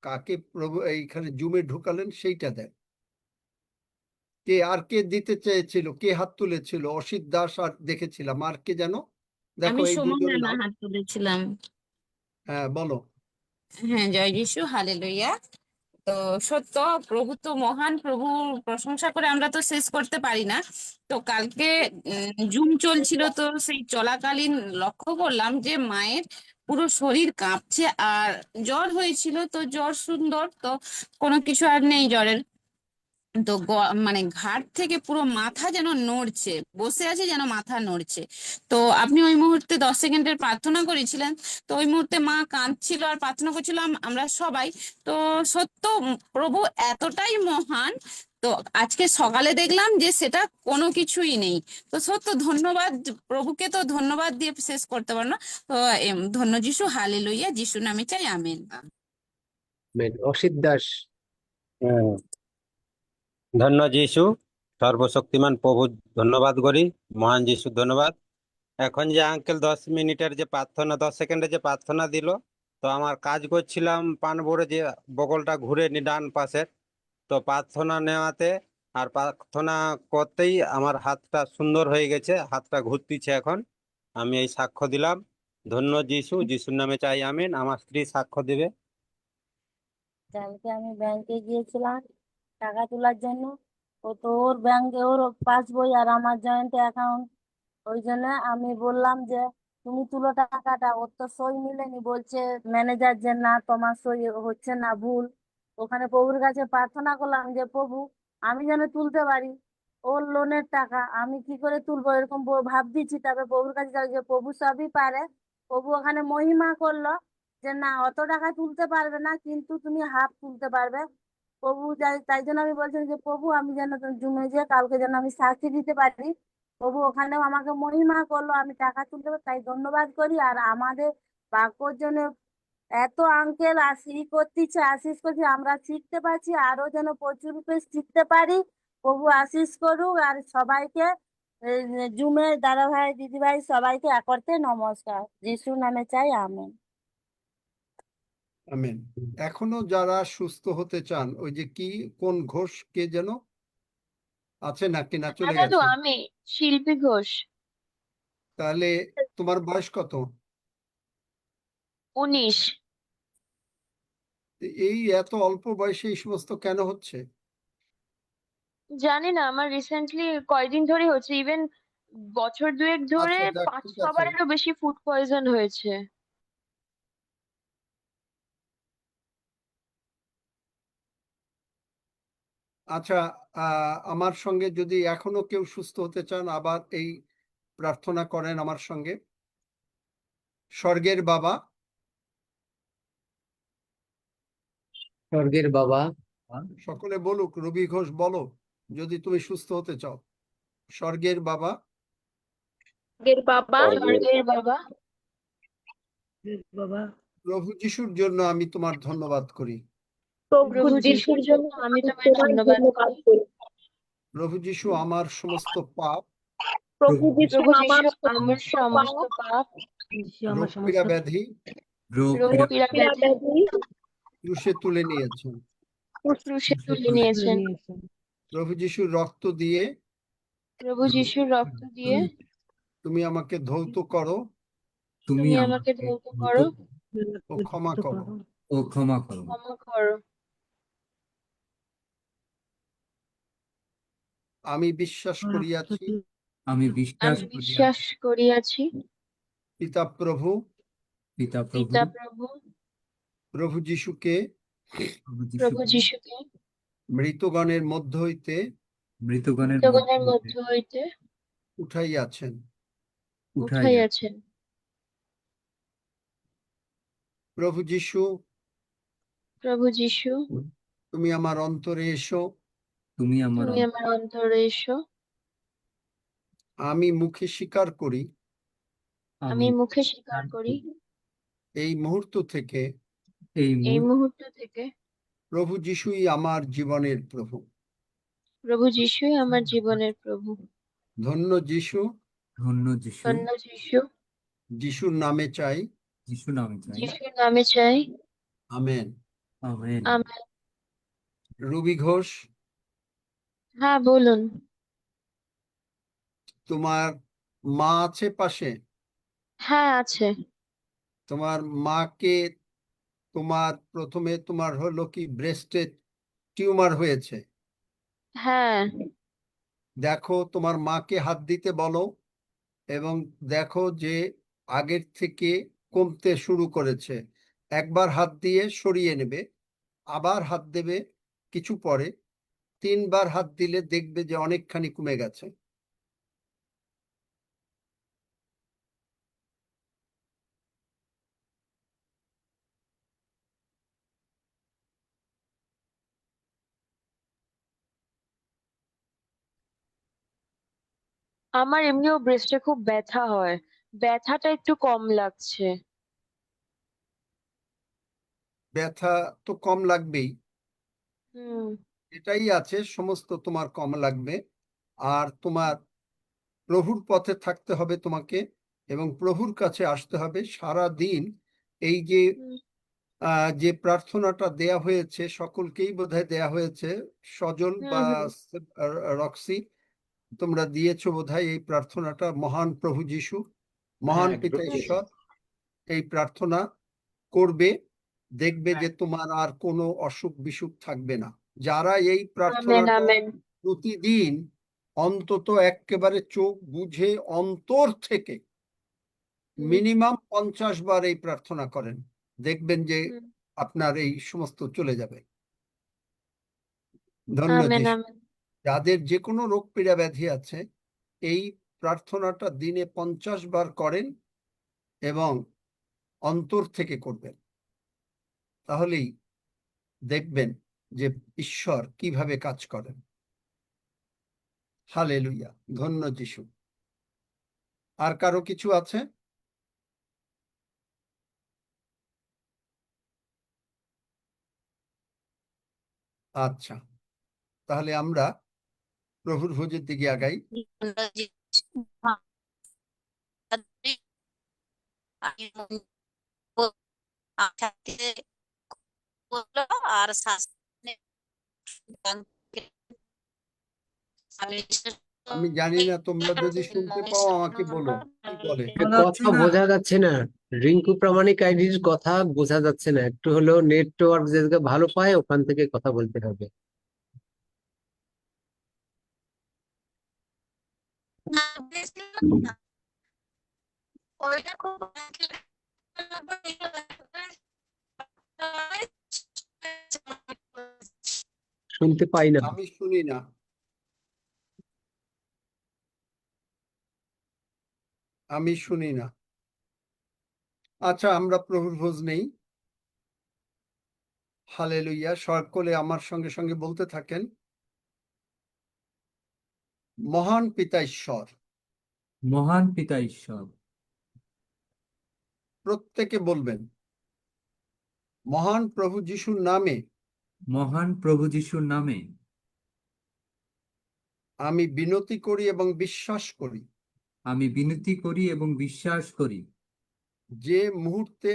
কাকে প্রভু এইখানে জুমে ঢুকালেন সেইটা দেন। কে দিতে চেয়েছিল, কে হাত তুলেছিল? অসিত দাস আর দেখেছিলাম, আর কে যেন? দেখো আমি এই দুজন সুমনা নাম। হাত তুলেছিলাম। হ্যাঁ বলো। হ্যাঁ, জয় যিশু, হালেলুয়া। তো সত্য, প্রভু তো মহান, প্রভুর প্রশংসা করে আমরা তো শেষ করতে পারি না। তো কালকে জুম চলছিল, তো সেই চলাকালীন লক্ষ্য করলাম যে মায়ের পুরো শরীর কাঁপছে আর জ্বর হয়েছিল। তো জ্বর সুন্দর, তো কোনো কিছু আর নেই জ্বরের। তো মানে ঘাট থেকে পুরো মাথা যেন নড়ছে, বসে আছে যেন মাথা নড়ছে। তো আপনি ওই মুহূর্তে 10 সেকেন্ডের প্রার্থনা করেছিলেন, তো ওই মুহূর্তে মা কাঁদছিল আর প্রার্থনা করছিলাম আমরা সবাই। তো সত্য, প্রভু এতটাই মহান, তো আজকে সকালে দেখলাম যে সেটা কোনো কিছুই নেই। তো সত্য ধন্যবাদ, প্রভুকে তো ধন্যবাদ দিয়ে শেষ করতে পারবো না। তো ধন্য যিশু, হালেলুয়া, যিশু নামে চাই, আমেন। আমেন। অসিত দাস। হ্যাঁ, ধন্য যিশু, সর্বশক্তিমান প্রভু ধন্যবাদ করি, মহান যিশু ধন্যবাদ। এখন যে আঙ্কেল 10 মিনিটের যে প্রার্থনা, 10 সেকেন্ডের যে প্রার্থনা দিল, তো আমার কাজ করছিলাম পানবোরে, যে বগলটা ঘুরে নি ডান পাশের, তো প্রার্থনা নেওয়াতে আর প্রার্থনা করতেই আমার হাতটা সুন্দর হয়ে গেছে, হাতটা ঘুরতিছে এখন। আমি এই সাক্ষ্য দিলাম, ধন্য যিশু, যিশুর নামে চাই আমিন। আমার স্ত্রী সাক্ষ্য দেবে। কালকে আমি ব্যাংকে গিয়েছিলাম টাকা তোলার জন্য। ও তো ওর ব্যাংকে ওর পাসবই আর আমার জয়েন্ট অ্যাকাউন্ট, ওই জন্য আমি বললাম যে তুমি তুলো টাকাটা। ওর তো সই মিলেনি, বলছে ম্যানেজার যে না তোমার সই হচ্ছে না, ভুল। ওখানে প্রভুর কাছে প্রার্থনা করলাম যে প্রভু আমি যেন তুলতে পারি ওর লোনের টাকা। আমি কি করে তুলবো এরকম ভাবতেছি। তারপরে প্রভুর কাছে যাই যে প্রভু সবই পারে। প্রভু ওখানে মহিমা করলো যে না অত টাকা তুলতে পারবে না, কিন্তু তুমি হাফ তুলতে পারবে। প্রভু তাই জন্য আমি বলছি যে প্রভু আমি যেন জুমে যে কালকে যেন আমি সাক্ষী দিতে পারি। প্রভু ওখানেও আমাকে মহিমা করলো, আমি টাকা তুলতে পারি, তাই ধন্যবাদ করি। আর আমাদের বাক্যর জন্য এত আঙ্কেল করতেছে, আশিস করছি, আমরা শিখতে পারছি, আরো যেন প্রচুর রূপে শিখতে পারি। প্রভু আশিস করুক। আর সবাইকে জুমের দাদা ভাই দিদি ভাই সবাইকে একর্তে নমস্কার, যিশুর নামে চাই, আমেন। আমেন। এখনো যারা সুস্থ হতে চান, ওই যে কি কোন ঘোষ কে যেন আছে নাকি না চলে দাদু গেছে? আমি শিল্পী ঘোষ। তাহলে তোমার বয়স কত? 19। এই এত অল্প বয়সে এই সমস্ত কেন হচ্ছে? জানি না, আমার রিসেন্টলি কয়েকদিন ধরে হচ্ছে, ইভেন বছর দুয়েক ধরে আচ্ছা যাক, ঠিক 5-6 আছে। বারেরও বেশি ফুড পয়জন হয়েছে। আচ্ছা, আমার সঙ্গে যদি এখনো কেউ সুস্থ হতে চান, আবার এই প্রার্থনা করেন আমার সঙ্গে। স্বর্গের বাবা, স্বর্গের বাবা, সকলে বলুক, রবি ঘোষ বলো যদি তুমি সুস্থ হতে চাও। স্বর্গের বাবা, স্বর্গের বাবা, স্বর্গের বাবা, প্রভু যিশুর জন্য আমি তোমার ধন্যবাদ করি। প্রভু যিশুর জন্য আমি তোমায় ধন্যবাদ করি। প্রভু যিশু আমার সমস্ত পাপ, প্রভু যিশু আমার সমস্ত পাপ, রোগ পীড়া ব্যাধি রোগ পীড়া ব্যাধি ক্রুশে তুলে নিয়েছেন। ক্রুশে তুলে নিয়েছেন। প্রভু যিশুর রক্ত দিয়ে প্রভু যিশুর রক্ত দিয়ে তুমি আমাকে ধৌত করো তুমি আমাকে ধৌত করো ও ক্ষমা করো। ক্ষমা করো। আমি বিশ্বাস করিয়াছি আমি বিশ্বাস করিয়াছি পিতা প্রভু পিতা প্রভু প্রভু যিশুকে মৃতগণের মধ্য হইতে উঠাইয়াছেন। প্রভু যিশু তুমি আমার অন্তরে এসো। আমি মুখে স্বীকার করি এই মুহূর্ত থেকে প্রভু যিশুই আমার জীবনের প্রভু। ধন্য যিশু, যিশুর নামে চাই, আমেন। রবি ঘোষ, হ্যাঁ বলুন। তোমার মা আছে পাশে? হ্যাঁ আছে। তোমার মাকে প্রথমে তোমার হলো কি ব্রেস্টে টিউমার হয়েছে? হ্যাঁ। দেখো তোমার মাকে হাত দিতে বলো এবং দেখো যে আগের থেকে কমতে শুরু করেছে। একবার হাত দিয়ে সরিয়ে নেবে, আবার হাত দেবে কিছু পরে, 3বার হাত দিলে দেখবে যে অনেকখানি কমে গেছে। আমার এমনিও ব্রেস্টে খুব ব্যথা হয়, ব্যথাটা একটু কম লাগছে। ব্যথা তো কম লাগবেই, হুম এটাই আছে, সমস্ত তোমার কম লাগবে। আর তোমার প্রভুর পথে থাকতে হবে তোমাকে, এবং প্রভুর কাছে আসতে হবে সারা দিন। এই যে হুম যে প্রার্থনাটা দেয়া হয়েছে, সকলকেই বোধহয় দেয়া হয়েছে, সজল বা হুম রক্সি, তোমরা দিয়েছো বোধহয় এই প্রার্থনাটা। মহান প্রভু যিশু, মহান হ্যাঁ, পিতা গ্রুপ থেকে। ঈশ্বর, এই প্রার্থনা করবে, দেখবে হ্যাঁ। যে তোমার আর কোনো অসুখ বিসুখ থাকবে না। যারা এই আমেন প্রার্থনাটা আমেন। প্রতিদিন অন্তত একেবারে চোখ বুঝে অন্তর থেকে হুম মিনিমাম 50 বার এই প্রার্থনা করেন, দেখবেন যে হুম আপনার এই সমস্ত চলে যাবে। ধন্য আমেন যিশু। আমেন। যাদের যে কোনো রোগ পীড়া ব্যাধি আছে, এই প্রার্থনাটা দিনে 50 বার করেন এবং অন্তর থেকে করবেন, তাহলেই দেখবেন যে ঈশ্বর কিভাবে কাজ করেন। হালেলুয়া, ধন্য যিশু। আর কারো কিছু আছে? আচ্ছা, তাহলে আমরা প্রভুর ভোজের দিকে আগাই। আর আমি জানি না, তোমরা যদি শুনতে পাও আমাকে বলো, কি বলে। কথা বোঝা যাচ্ছে না, রিঙ্কু প্রামাণিক আইডির কথা বোঝা যাচ্ছে না, একটু হলেও নেটওয়ার্ক যেদিকে ভালো পায় ওখান থেকে কথা বলতে হবে। ওইটা খুব শুনতে পাই না। আমি শুনি না, আমি শুনি না। আচ্ছা, আমরা প্রভুর ভোজ নেই। হালেলুয়া, সকলে আমার সঙ্গে সঙ্গে বলতে থাকেন, মহান পিতা ঈশ্বর। মহান পিতা ঈশ্বর। প্রত্যেকে বলবেন, মহান প্রভু যিশুর নামে মহান প্রভু যিশুর নামে আমি বিনতি করি এবং বিশ্বাস করি, আমি বিনতি করি এবং বিশ্বাস করি, যে মুহূর্তে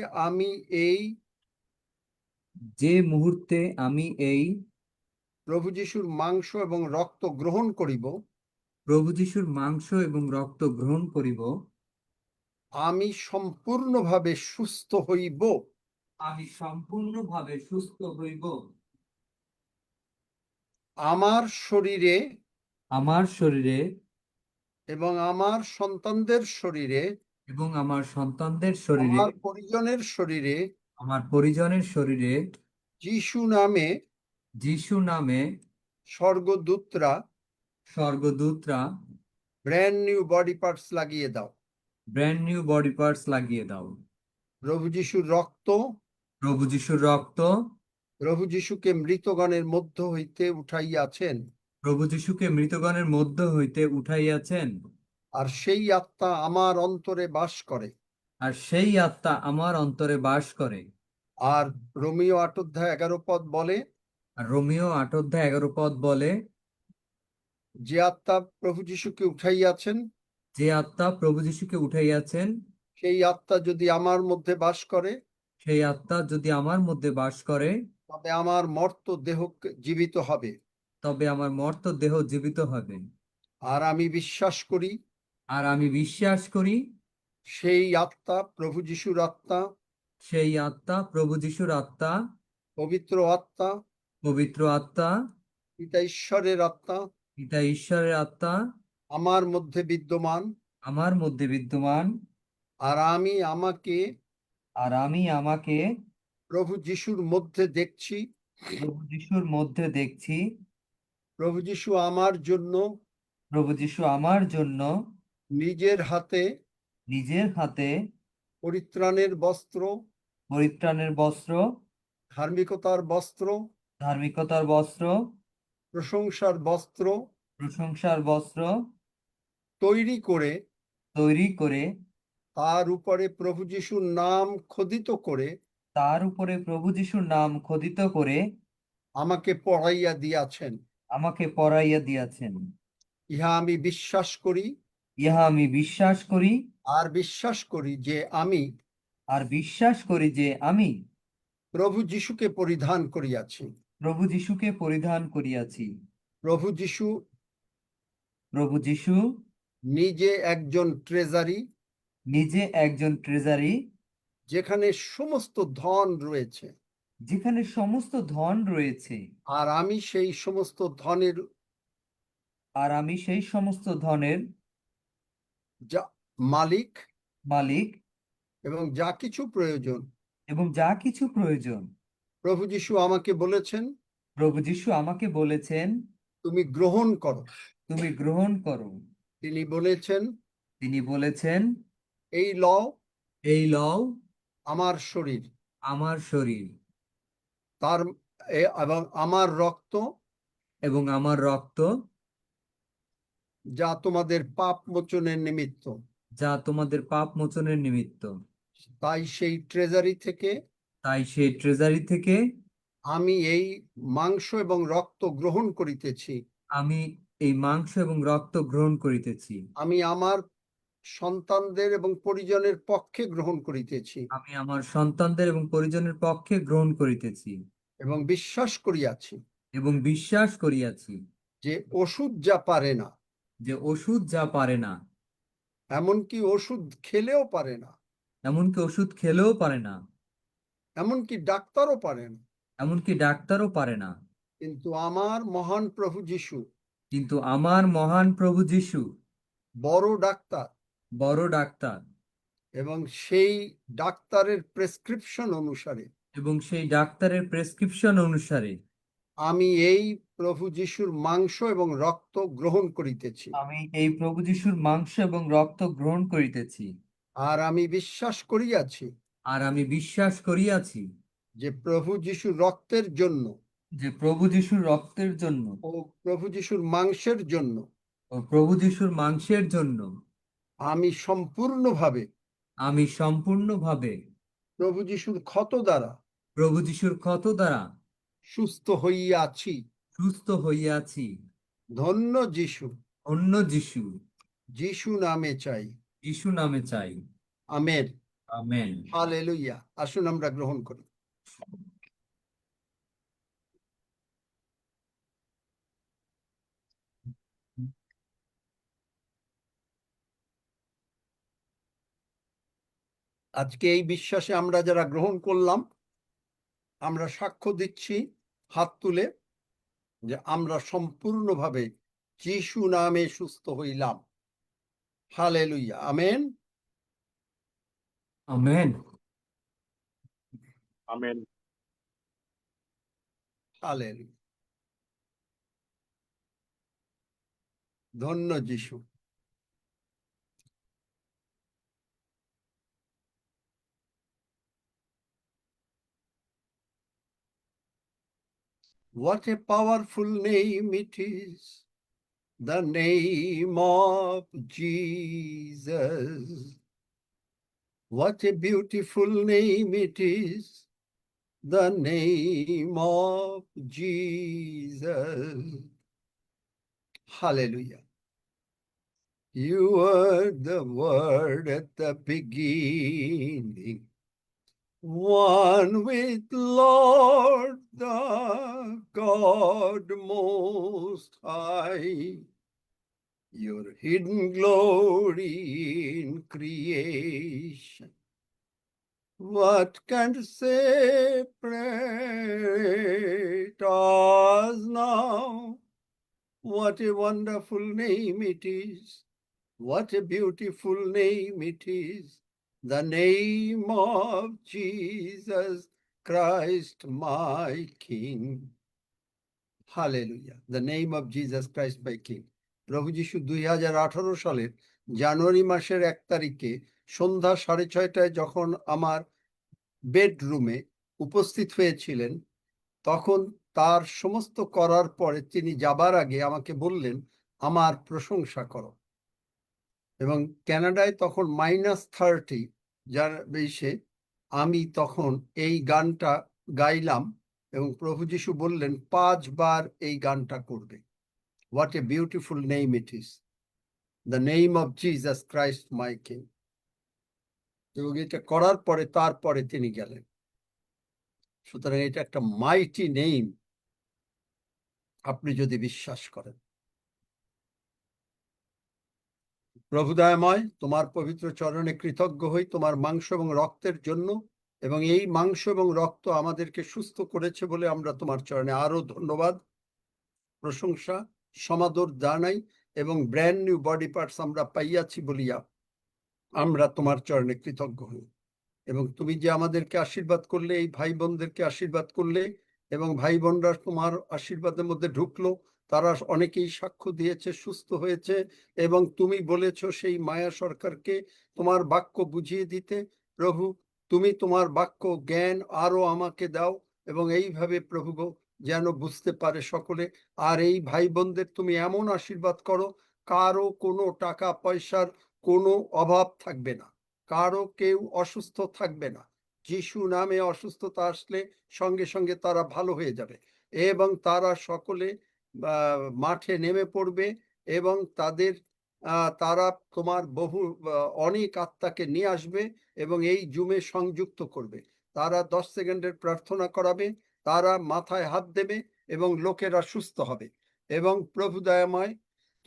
আমি এই প্রভু যিশুর মাংস এবং রক্ত গ্রহণ করিব, প্রভু যিশুর মাংস এবং রক্ত গ্রহণ করিব, আমি সম্পূর্ণভাবে সুস্থ হইব। আমি সম্পূর্ণভাবে সুস্থ হইব। আমার শরীরে এবং আমার সন্তানদের শরীরে, আমার আমার পরিজনের শরীরে পরিজনের শরীরে যিশু নামে স্বর্গদূতরা ব্র্যান্ড নিউ বডি পার্টস লাগিয়ে দাও। প্রভু যিশুর রক্ত প্রভু যিশুকে মৃতগণের মধ্য হইতে উঠাইয়াছেন, আর সেই আত্মা আমার অন্তরে বাস করে। আর রোমিও 8:11 বলে, যে আত্মা প্রভু যিশুকে উঠাইয়াছেন, সেই আত্মা যদি আমার মধ্যে বাস করে, তবে আমার মর্ত দেহ জীবিত হবে। আর আমি বিশ্বাস করি, সেই আত্মা প্রভু যিশুর আত্মা, পবিত্র আত্মা, পিতা ঈশ্বরের আত্মা আমার মধ্যে বিদ্যমান। আর আমি আমাকে প্রভু যিশুর মধ্যে দেখছি। প্রভু যিশু আমার জন্য নিজের হাতে পরিত্রাণের বস্ত্র, ধার্মিকতার বস্ত্র, প্রশংসার বস্ত্র তৈরি করে তৈরি করে তার উপরে প্রভু যিশুর নাম খোদিত করে তার উপরে প্রভু যিশুর নাম খোদিত করে আমাকে পড়াইয়া দিয়াছেন। আমাকে পড়াইয়া দিয়াছেন। ইহা আমি বিশ্বাস করি ইহা আমি বিশ্বাস করি আর বিশ্বাস করি যে আমি প্রভু যিশুকে পরিধান করিয়াছি। প্রভু যিশুকে পরিধান করিয়াছি। প্রভু যিশু নিজে একজন ট্রেজারি, যেখানে সমস্ত ধন রয়েছে, আর আমি সেই সমস্ত ধনের যা মালিক এবং যা কিছু প্রয়োজন প্রভু যিশু আমাকে বলেছেন তুমি গ্রহণ করো। তিনি বলেছেন এই লও আমার শরীর এবং আমার রক্ত যা তোমাদের পাপ মোচনের নিমিত্ত। তাই সেই ট্রেজারি থেকে আমি এই মাংস এবং রক্ত গ্রহণ করিতেছি। আমি আমার সন্তানদের এবং পরিজনের পক্ষে গ্রহণ করিতেছি। এবং বিশ্বাস করিয়াছি যে ওষুধ যা পারে না, এমনকি ওষুধ খেলেও পারে না, এমনকি ডাক্তারও পারে না, কিন্তু আমার মহান প্রভু যিশু বড় ডাক্তার, এবং সেই ডাক্তারের প্রেসক্রিপশন অনুসারে আমি এই প্রভু যিশুর মাংস এবং রক্ত গ্রহণ করিতেছি। আর আমি বিশ্বাস করিয়াছি যে প্রভু যিশুর রক্তের জন্য ও প্রভু যিশুর মাংসের জন্য আমি সম্পূর্ণভাবে প্রভু যিশুর ক্ষত দ্বারা সুস্থ হইয়াছি। ধন্য যিশু, যিশু নামে চাই। আমেন। হালেলুয়া। আসুন আমরা গ্রহণ করি। আজকে এই বিশ্বাসে আমরা যারা গ্রহণ করলাম, আমরা সাক্ষ্য দিচ্ছি হাত তুলে যে আমরা সম্পূর্ণভাবে যিশু নামে সুস্থ হইলাম। হালেলুয়া। আমেন। হালেলুয়া। ধন্য যিশু। What a powerful name it is, the name of Jesus. What a beautiful name it is, the name of Jesus. Hallelujah. You were the Word at the beginning, one with Lord the God Most High. Your hidden glory in creation, what can separate us now? What a wonderful name it is. What a beautiful name it is. The name of Jesus Christ, my King. Hallelujah. The name of Jesus Christ, my King. প্রভু যিশু 2018 সালের জানুয়ারি মাসের 1 তারিখে সন্ধ্যা 6:30 যখন আমার বেডরুমে উপস্থিত হয়েছিলেন, তখন তার সমস্ত করার পরে তিনি যাবার আগে আমাকে বললেন, আমার প্রশংসা করো। এবং কানাডায় তখন -30 যার বেশে আমি তখন এই গানটা গাইলাম এবং প্রভু যিশু বললেন 5 বার এই গানটা করবে। What a beautiful name it is, the name of Jesus Christ my king. এবং এটা করার পরে তারপরে তিনি গেলেন। সুতরাং এটা একটা মাইটি নেম, আপনি যদি বিশ্বাস করেন। প্রভু দয়াময়, তোমার পবিত্র চরণে কৃতজ্ঞ হই তোমার মাংস এবং রক্তের জন্য, এবং এই মাংস এবং রক্ত আমাদেরকে সুস্থ করেছে বলে আমরা তোমার চরণে আরো ধন্যবাদ, প্রশংসা, সমাদর জানাই, এবং ব্র্যান্ড নিউ বডি পার্টস আমরা পাইয়াছি বলিয়া আমরা তোমার চরণে কৃতজ্ঞ হই। এবং তুমি যে আমাদেরকে আশীর্বাদ করলে, এই ভাই বোনদেরকে আশীর্বাদ করলে, এবং ভাই বোনরা তোমার আশীর্বাদের মধ্যে ঢুকলো, তারা অনেকেই সাক্ষ্য দিয়েছে, সুস্থ হয়েছে, এবং তুমি বলেছো সেই মায়া সরকারকে তোমার বাক্য বুঝিয়ে দিতে। প্রভু, তুমি তোমার বাক্য জ্ঞান আরো আমাকে দাও, এবং এইভাবে প্রভু গো যেন বুঝতে পারে সকলে। আর এই ভাই বোনদের তুমি এমন আশীর্বাদ করো, কারো কোনো টাকা পয়সার কোনো অভাব থাকবে না, কারো কেউ অসুস্থ থাকবে না। যিশু নামে অসুস্থতা আসলে সঙ্গে সঙ্গে তারা ভালো হয়ে যাবে, এবং তারা সকলে মাঠে নেমে পড়বে, এবং তারা তোমার অনেক আত্মাকে নিয়ে আসবে এবং এই জুমে সংযুক্ত করবে। তারা 10 সেকেন্ডের প্রার্থনা করাবে, তারা মাথায় হাত দেবে এবং লোকেরা সুস্থ হবে। এবং প্রভু দয়াময়,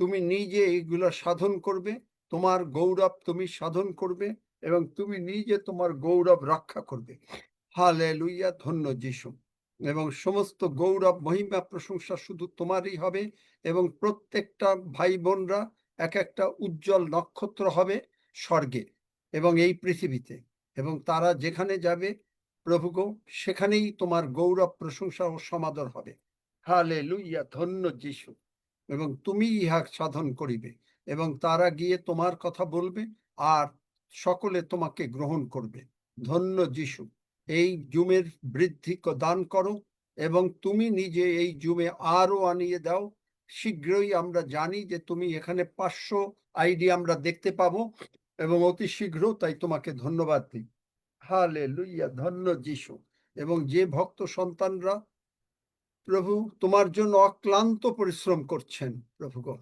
তুমি নিজে এইগুলো সাধন করবে, তোমার গৌরব তুমি সাধন করবে, এবং তুমি নিজে তোমার গৌরব রক্ষা করবে। হালেলুয়া, ধন্য যিশু। এবং সমস্ত গৌরব, মহিমা, প্রশংসা শুধু তোমারই হবে, এবং প্রত্যেকটা ভাই বোনরা এক একটা উজ্জ্বল নক্ষত্র হবে স্বর্গে এবং এই পৃথিবীতে, এবং তারা যেখানে যাবে প্রভু গো, সেখানেই তোমার গৌরব, প্রশংসা ও সমাদর হবে। হালেলুয়া, ধন্য যিশু। এবং তুমি ইহা সাধন করিবে, এবং তারা গিয়ে তোমার কথা বলবে, আর সকলে তোমাকে গ্রহণ করবে। ধন্য যিশু। এই জুমের বৃদ্ধি দান করো, এবং তুমি নিজে এই জুমে আরো আনিয়ে দাও। শীঘ্রই আমরা জানি যে তুমি এখানে 500 আইডি আমরা দেখতে পাবো, এবং অতি শীঘ্র, তাই তোমাকে ধন্যবাদ দিই। হালেলুয়া, ধন্য যিশু। এবং যে ভক্ত সন্তানরা প্রভু তোমার জন্য অক্লান্ত পরিশ্রম করছেন, প্রভু গো,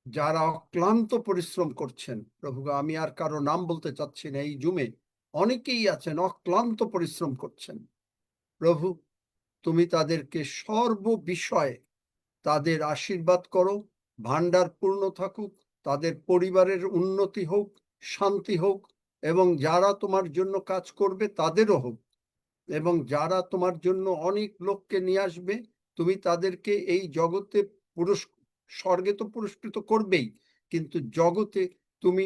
যারা অক্লান্ত পরিশ্রম করছেন প্রভু গো, আমি আর কারো নাম বলতে চাচ্ছি না, এই জুমে অনেকেই আছেন অক্লান্ত পরিশ্রম করছেন। প্রভু, তুমি তাদেরকে সর্ব বিষয়ে তাদের আশীর্বাদ করো, ভান্ডার পূর্ণ থাকুক, তাদের পরিবারের উন্নতি হোক, শান্তি হোক, এবং যারা তোমার জন্য কাজ করবে তাদেরও হোক, এবং যারা তোমার জন্য অনেক লোককে নিয়ে আসবে, তুমি তাদেরকে এই জগতে স্বর্গে তো পুরস্কৃত করবেই, কিন্তু জগতে তুমি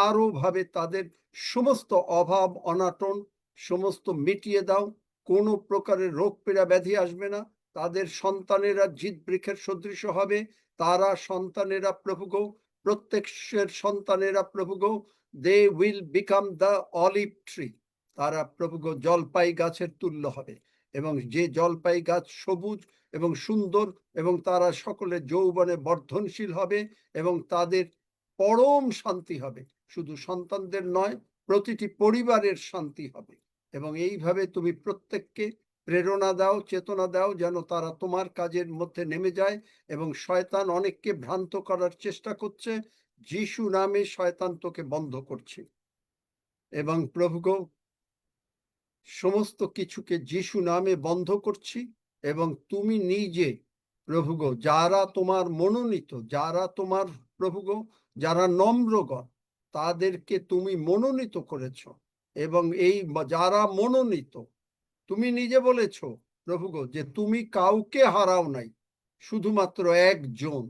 আরো ভাবে তাদের সমস্ত অভাব অনাটন সমস্ত মিটিয়ে দাও। কোনো প্রকারের রোগ পীড়া ব্যাধি আসবে না, তাদের সন্তানেরা জিত বৃক্ষের সদৃশ হবে, তারা সন্তানেরা প্রভু গো, প্রত্যেকের সন্তানেরা প্রভু গো, they will become the olive tree, তারা প্রভু গো জলপাই গাছের তুল্য হবে, এবং যে জলপাই গাছ সবুজ এবং সুন্দর, এবং তারা সকলে যৌবনে বর্ধনশীল হবে, এবং তাদের পরম শান্তি হবে। শুধু সন্তানদের নয়, প্রতিটি পরিবারের শান্তি হবে। এবং এইভাবে তুমি প্রত্যেককে প্রেরণা দাও, চেতনা দাও, যেন তারা তোমার কাজের মধ্যে নেমে যায়। এবং শয়তান অনেককে ভ্রান্ত করার চেষ্টা করছে, যিশু নামে শয়তান তোকে বন্ধ করছে। এবং প্রভু গো, সমস্ত কিছুকে যিশু নামে বন্ধ করছি, এবং তুমি নিজে প্রভু গো, যারা তোমার মনোনীত, যারা তোমার প্রভু গো, যারা নম্রগণ, তাদেরকে তুমি মনোনীত করেছ, এবং এই যারা মনোনীত, তুমি নিজে বলেছ প্রভু গো যে তুমি কাউকে হারাও নাই, শুধুমাত্র একজন।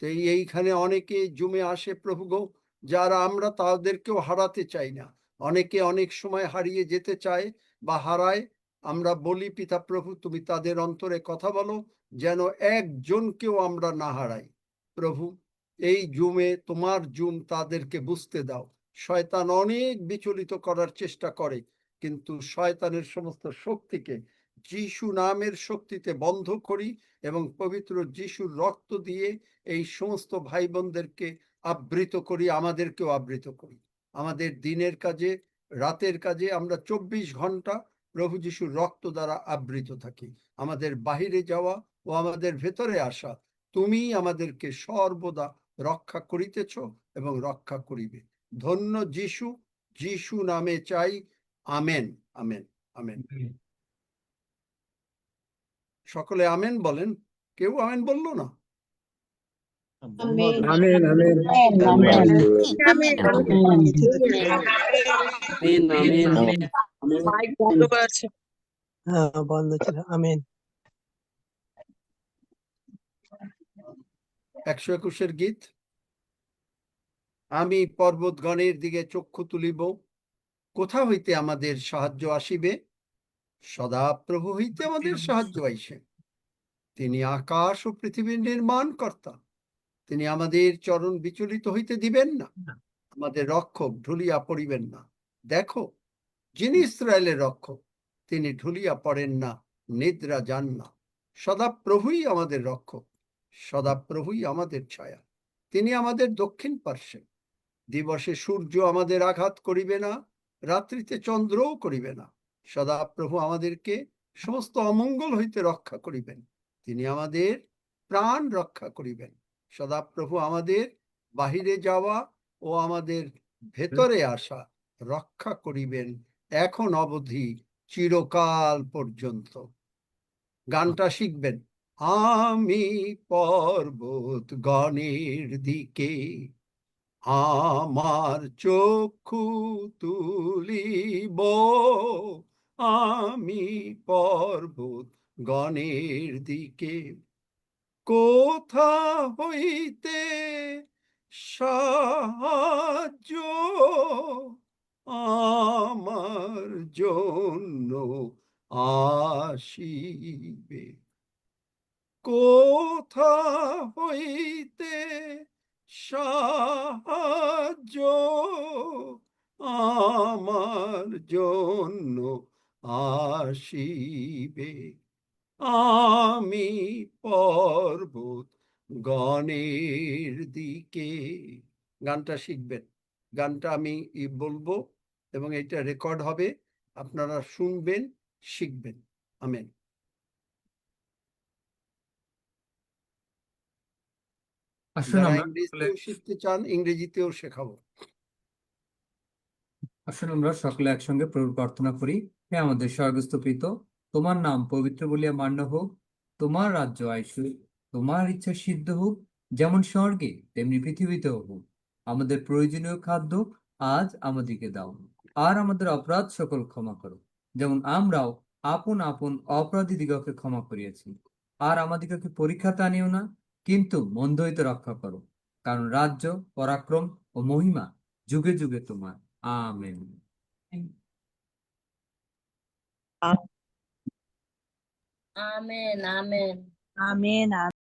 তো এইখানে অনেকে জুমে আসে প্রভু গো, যারা আমরা তাদেরকেও হারাতে চাই না, অনেকে অনেক সময় হারিয়ে যেতে চায় বা হারায়। আমরা বলি পিতা প্রভু, তুমি তাদের অন্তরে কথা বলো, যেন একজনকেও আমরা না হারাই। প্রভু, এই জুমে তোমার জুম তাদেরকে বুঝতে দাও। শয়তান অনেক বিচলিত করার চেষ্টা করে, কিন্তু শয়তানের সমস্ত শক্তিকে যিশু নামের শক্তিতে বন্ধ করি, এবং পবিত্র যিশুর রক্ত দিয়ে এই সমস্ত ভাই বোনদেরকে আবৃত করি, আমাদেরকেও আবৃত করি। আমাদের দিনের কাজে, রাতের কাজে আমরা 24 ঘন্টা প্রভু যিশুর রক্ত দ্বারা আবৃত থাকি। আমাদের বাহিরে যাওয়া ও আমাদের ভেতরে আসা, তুমি আমাদেরকে সর্বদা রক্ষা করিতেছ এবং রক্ষা করিবে। ধন্য যিশু, যিশু নামে চাই। Amen, amen, amen. সকলে আমেন বলেন। কেউ আমেন বললো না? Amen, amen, amen, amen. হ্যাঁ, বন্ধ ছিল। আমেন। 121 গীত। আমি পর্বতগণের দিকে চক্ষু তুলিব, কোথা হইতে আমাদের সাহায্য আসিবে? সদাপ্রভু হইতে আমাদের সাহায্য আইসে। তিনি আকাশ ও পৃথিবীর নির্মাণকর্তা। তিনি আমাদের চরণ বিচলিত হইতে দিবেন না, আমাদের রক্ষক ঢুলিয়া পড়িবেন না। দেখো, যিনি ইসরায়েলের রক্ষক, তিনি ঢুলিয়া পড়েন না, নিদ্রা যান না। সদাপ্রভুই আমাদের রক্ষক, সদাপ্রভুই আমাদের ছায়া। তিনি আমাদের দক্ষিণ পার্শ্বে। দিবসে সূর্য আমাদের আঘাত করিবে না, রাত্রিতে চন্দ্রও করিবে না। সদাপ্রভু আমাদেরকে সমস্ত অমঙ্গল হইতে রক্ষা করিবেন। তিনি আমাদের প্রাণ রক্ষা করিবেন। সদাপ্রভু আমাদের বাহিরে যাওয়া ও আমাদের ভেতরে আসা রক্ষা করিবেন, এখন অবধি, চিরকাল পর্যন্ত। গানটা শিখবেন। আমি পর্বত গণের দিকে আমার চক্ষু তুলিব, আমি পর্বত গণের দিকে, কোথা হইতে সাহায্য আমার জন্য আসিবে? কোথা হইতে সাহায্য আমার জন্য আসিবে? আমি পর্বত গণের দিকে। গানটা শিখবেন। গানটা আমি বলবো এবং এটা রেকর্ড হবে, আপনারা শুনবেন, শিখবেন। আমেন। আসুন যারা আমরা সকলে ইংরেজিতেও শিখতে চান, ইংরেজিতেও শেখাবো। আসুন আমরা সকলে একসঙ্গে প্রভুর প্রার্থনা করি। হে আমাদের স্বর্গস্থ পিতা, তোমার নাম পবিত্র বলিয়া মান্য হোক, তোমার রাজ্য আইসুক, তোমার ইচ্ছা সিদ্ধ হোক, যেমন স্বর্গে তেমনি পৃথিবীতেও হোক। আমাদের প্রয়োজনীয় খাদ্য আজ আমাদেরকে দাও, আর আমাদের অপরাধ সকল ক্ষমা করো, যেমন আমরাও আপন আপন অপরাধীদিগকে ক্ষমা করিয়াছি। আর আমাদিগকে পরীক্ষাতে আনিও না, কিন্তু মন্দ হইতে রক্ষা করো, কারণ রাজ্য, পরাক্রম ও মহিমা যুগে যুগে তোমার। আমেন। Amen, amen, amen.